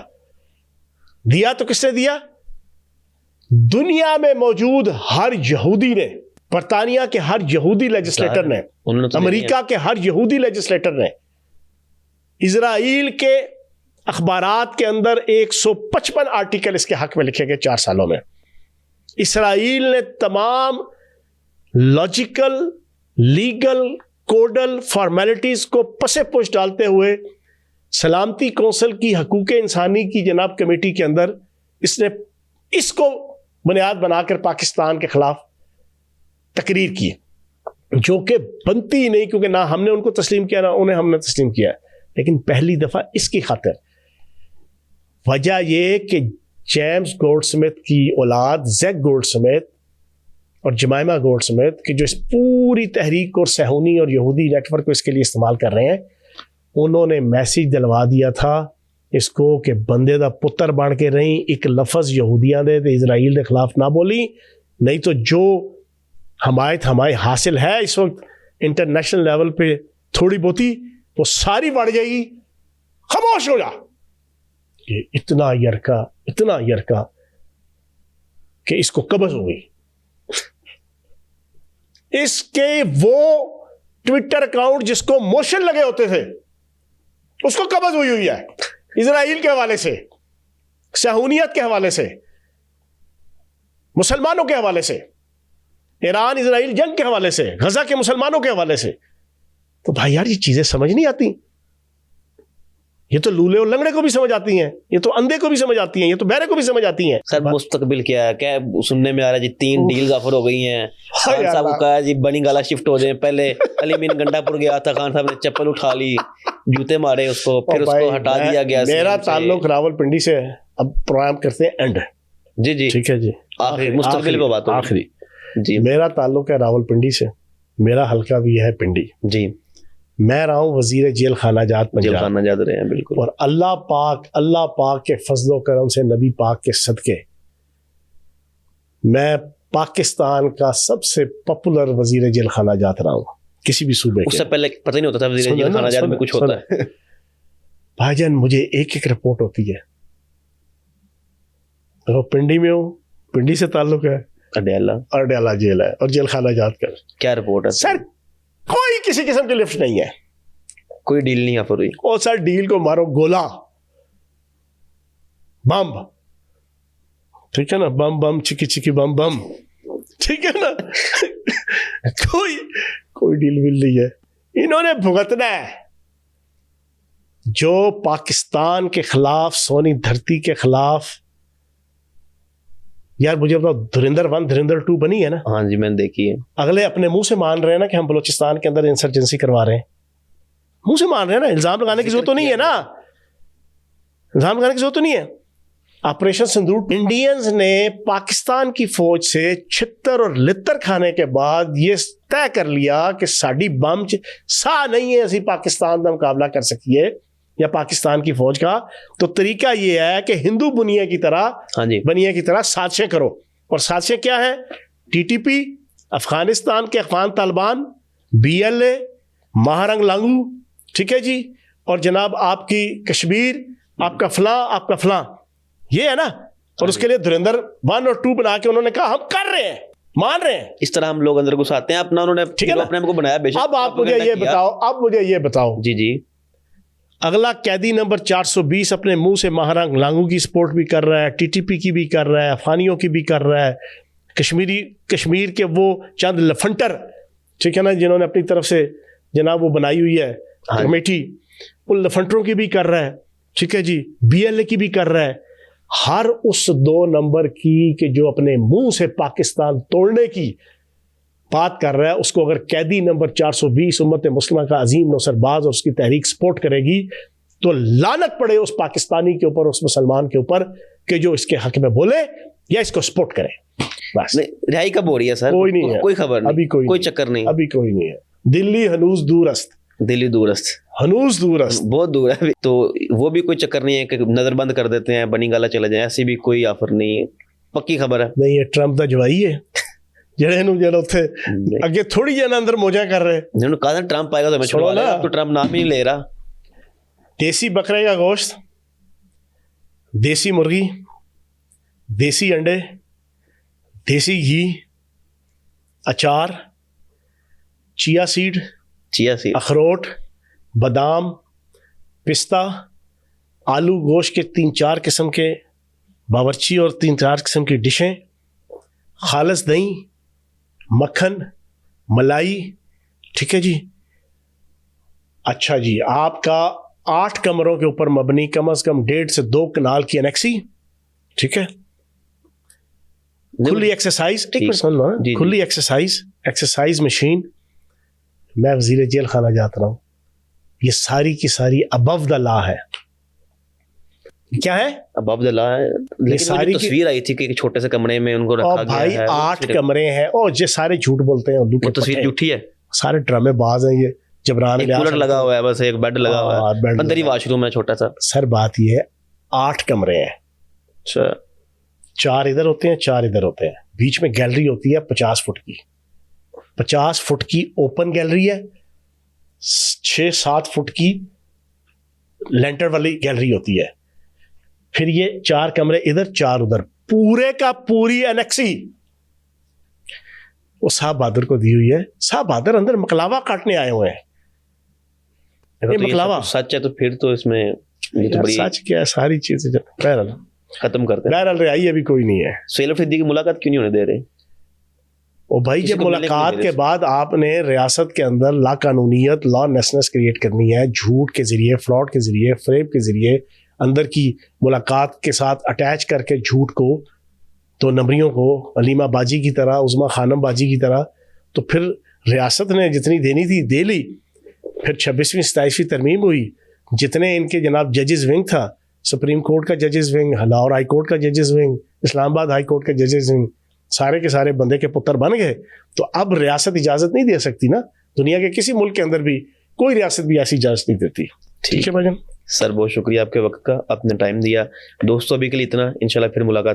दिया तो किसने दिया? दुनिया में मौजूद हर यहूदी ने, बरतानिया के हर यहूदी लेजिस्लेटर ने, उन्होंने तो अमेरिका के हर यहूदी लेजिस्लेटर ने, इजराइल के अखबारात के अंदर 155 आर्टिकल इसके हक में लिखे गए 4 सालों में। इसराइल ने तमाम लॉजिकल, लीगल, कोडल फॉर्मेलिटीज को पसे पुश डालते हुए सलामती कौंसिल की हकूक इंसानी की जनाब कमेटी के अंदर इसने इसको बुनियाद बनाकर पाकिस्तान के खिलाफ तकरीर की, जो कि बनती ही नहीं, क्योंकि ना हमने उनको तस्लीम किया ना उन्हें हमने तस्लीम किया। लेकिन पहली दफा इसकी खातिर, वजह यह कि जेम्स गोल्डस्मिथ की औलाद जैक गोल्डस्मिथ और जमाइमा गोल्डस्मिथ की जो इस पूरी तहरीक और सहूनी और यहूदी नेटवर्क को इसके लिए इस्तेमाल कर रहे हैं, उन्होंने मैसेज दिलवा दिया था इसको कि बंदे दा पुत्र बन के रही, एक लफज यहूदियां दे ते इजराइल के खिलाफ ना बोली, नहीं तो जो हमायत हमारी हासिल है इस वक्त इंटरनेशनल लेवल पे थोड़ी बहुती, वो सारी बढ़ जाएगी, खामोश हो जा। ये इतना यरका कि इसको कब्ज हो गई। इसके वो ट्विटर अकाउंट जिसको मोशन लगे होते थे उसको कब्ज हुई है इजराइल के हवाले से, सहूनियत के हवाले से, मुसलमानों के हवाले से, ईरान इजराइल जंग के हवाले से, गजा के मुसलमानों के हवाले से। तो भाई यार, ये चीजें समझ नहीं आती। ये तो लूले और लंगड़े को भी समझ आती हैं, ये तो अंधे को भी समझ आती हैं, ये तो बहरे को भी समझ आती हैं। सर मुस्तकबिल क्या है, क्या सुनने में आ रहा है जी 3 डील ऑफर हो गई हैं। खान साहब को कहा जी बनी गाला शिफ्ट हो जाए। पहले अलीमीन गंडापुर गया था, खान साहब ने चप्पल उठा ली, जूते मारे उसको, फिर उसको हटा दिया गया। मेरा ताल्लुक रावलपिंडी से है। अब प्रोग्राम करते हैं एंड। जी जी ठीक है जी, आखिरी मुस्तकबिल पे बात होगी। आखिरी जी मेरा ताल्लुक है रावलपिंडी से, मेरा हल्का भी है पिंडी। जी मैं रहा हूँ वजीर जेल खाना जात जेल पंजाब, खाना जाते रहे हैं बिल्कुल। और अल्लाह पाक के फजलो करम से, नबी पाक के सदके, मैं पाकिस्तान का सबसे पॉपुलर वजीर जेल खाना जात रहा हूँ किसी भी सूबे उससे के। पहले पता ही नहीं होता था वजीर जेल खाना जात में कुछ होता है। भाईजान मुझे एक रिपोर्ट होती है, तो पिंडी में हूँ, पिंडी से ताल्लुक है, अडयाला जेल है और जेल खाना जात का। क्या रिपोर्ट है सर? कोई किसी किस्म की लिफ्ट नहीं है, कोई डील नहीं ऑफर हुई। और सर डील को मारो गोला बम, ठीक है ना, बम बम चिकी चिकी बम बम, ठीक है ना। कोई डील विल नहीं है। इन्होंने भुगतना है जो पाकिस्तान के खिलाफ, सोनी धरती के खिलाफ। यार मुझे बताओ, धुरिंदर 1 धुरिंदर 2 बनी है ना? हाँ जी मैंने देखी है। अगले अपने मुंह से मान रहे हैं ना कि हम बलूचिस्तान के अंदर इंसर्जेंसी करवा रहे हैं, मुंह से मान रहे हैं ना, इल्जाम लगाने की जरूरत तो नहीं है ना, इल्जाम लगाने की जरूरत तो नहीं है। ऑपरेशन सिंदूर, इंडियंस ने पाकिस्तान की फौज से छितर और लितर खाने के बाद ये तय कर लिया कि साड़ी बम सा नहीं है असी पाकिस्तान का मुकाबला कर सकिए या पाकिस्तान की फौज का। तो तरीका ये है कि हिंदू बुनिया की तरह, हाँ जी, बनिया की तरह साजिशें करो। और साजिशें क्या है? टीटीपी, अफगानिस्तान के अफगान तालिबान, BLA, महारंग लांगू, ठीक है जी, और जनाब आपकी कश्मीर, आपका फलां, ये है ना। और उसके लिए धुरंधर 1 और 2 बना के उन्होंने कहा हम कर रहे हैं, मान रहे हैं। इस तरह हम लोग अंदर घुसाते हैं अपना, उन्होंने ठीक है ना? अपने को बनाया बेशक। अब आप मुझे ये बताओ, जी जी, अगला कैदी नंबर 420 अपने मुंह से महारंग लांगू की सपोर्ट भी कर रहा है, टीटीपी की भी कर रहा है, अफगानियों की भी कर रहा है, कश्मीर के वो चंद लफंटर, ठीक है ना, जिन्होंने अपनी तरफ से जनाब वो बनाई हुई है कमेटी, उन लफंटरों की भी कर रहा है, ठीक है जी, BLA की भी कर रहा है। हर उस 2 नंबर की कि जो अपने मुंह से पाकिस्तान तोड़ने की बात कर रहा है, उसको अगर कैदी नंबर 420 उम्मत मुस्लिमा का अजीम नौसरबाज और उसकी तहरीक सपोर्ट करेगी तो लानत पड़े उस पाकिस्तानी के ऊपर, उस मुसलमान के ऊपर कि जो इसके हक में बोले या इसको सपोर्ट करे। बस रिहाई कब हो रही है सर? कोई नहीं है, कोई खबर नहीं, अभी कोई चक्कर नहीं, अभी कोई नहीं है। दिल्ली हनूज दूरस्त, दिल्ली दूरस्त, हनूज दूरस्त, बहुत दूर है। तो वो भी कोई चक्कर नहीं है कि नजरबंद कर देते हैं, बनी गाला चला जाए, ऐसी भी कोई ऑफर नहीं है, पक्की खबर है। नहीं, ये ट्रंप का जवाई है ਜਿਹੜੇ ਨੂੰ ਜਿਹੜਾ ਉੱਥੇ ਅੱਗੇ ਥੋੜੀ ਜਿਹੀ ਅੰਦਰ ਮੋਜਾਂ ਕਰ ਰਹੇ। जिन्होंने कहा था ट्रंप आएगा तो मैं छोड़वा लेगा, तो ट्रंप नाम ही नहीं ले रहा। देसी बकरे का गोश्त, देसी मुर्गी, देसी अंडे, देसी घी, अचार, चिया सीड, अखरोट, बादाम, पिस्ता, आलू गोश्त के 3-4 किस्म के बावर्ची और 3-4 किस्म की डिशें, खालस दही, मक्खन, मलाई, ठीक है जी। अच्छा जी, आपका 8 कमरों के ऊपर मबनी कम से कम 1.5 से 2 कनाल की एनेक्सी, ठीक है, खुली एक्सरसाइज, खुली एक्सरसाइज मशीन। मैं वजीर जेल खाना जाता रहा हूँ, ये सारी की सारी अबव द लॉ है। क्या है? अबव द लॉ है। लेकिन सारी तस्वीर आई थी कि एक छोटे से कमरे में उनको रखा गया है। 8 कमरे हैं। और ये सारे झूठ बोलते हैं, उल्लू के तस्वीर झूठी है, सारे ड्रामेबाज हैं ये। जबरान कूलर लगा हुआ है, बस एक बेड लगा हुआ है, अंदर ही वॉशरूम है छोटा सा। सर बात ये है 8 कमरे हैं। अच्छा, 4 इधर होते हैं, 4 इधर होते हैं, बीच में गैलरी होती है 50 फुट की, 50 फुट की ओपन गैलरी है, 6-7 फुट की लेंटर वाली गैलरी होती है। फिर ये 4 कमरे इधर, 4 उधर, पूरे का पूरी एनेक्सी वो साहब बहादुर को दी हुई है। साहब बहादुर अंदर मकलावा काटने आए हुए हैं। ये मकलावा सच है तो फिर तो इसमें ये तो बड़ी सच क्या है, सारी चीजें बहरहाल खत्म करते हैं। बहरहाल रिहाई अभी कोई नहीं है। सोहेल अफरीदी की मुलाकात क्यों नहीं होने दे रहे? ओ भाई, जब मुलाकात के बाद आपने रियासत के अंदर लाकानूनियत, लॉलेसनेस क्रिएट करनी है, झूठ के जरिए, फ्रॉड के जरिए, फ्रेब के जरिए, अंदर की मुलाकात के साथ अटैच करके झूठ को, तो नंबरियों को अलीमा बाजी की तरह, उज़मा खानम बाजी की तरह, तो फिर रियासत ने जितनी देनी थी दे ली। फिर 26वीं 27वीं तरमीम हुई, जितने इनके जनाब जजेस विंग था, सुप्रीम कोर्ट का जजेस विंग, लाहौर हाई कोर्ट का जजेस विंग, इस्लामाबाद हाई कोर्ट का जजेस विंग, सारे के सारे बंदे के पुत्र बन गए। तो अब रियासत इजाज़त नहीं दे सकती ना, दुनिया के किसी मुल्क के अंदर भी कोई रियासत भी ऐसी इजाज़त नहीं देती। ठीक है भाईजान, सर बहुत शुक्रिया आपके वक्त का, आपने टाइम दिया। दोस्तों अभी के लिए इतना, इंशाल्लाह फिर मुलाकात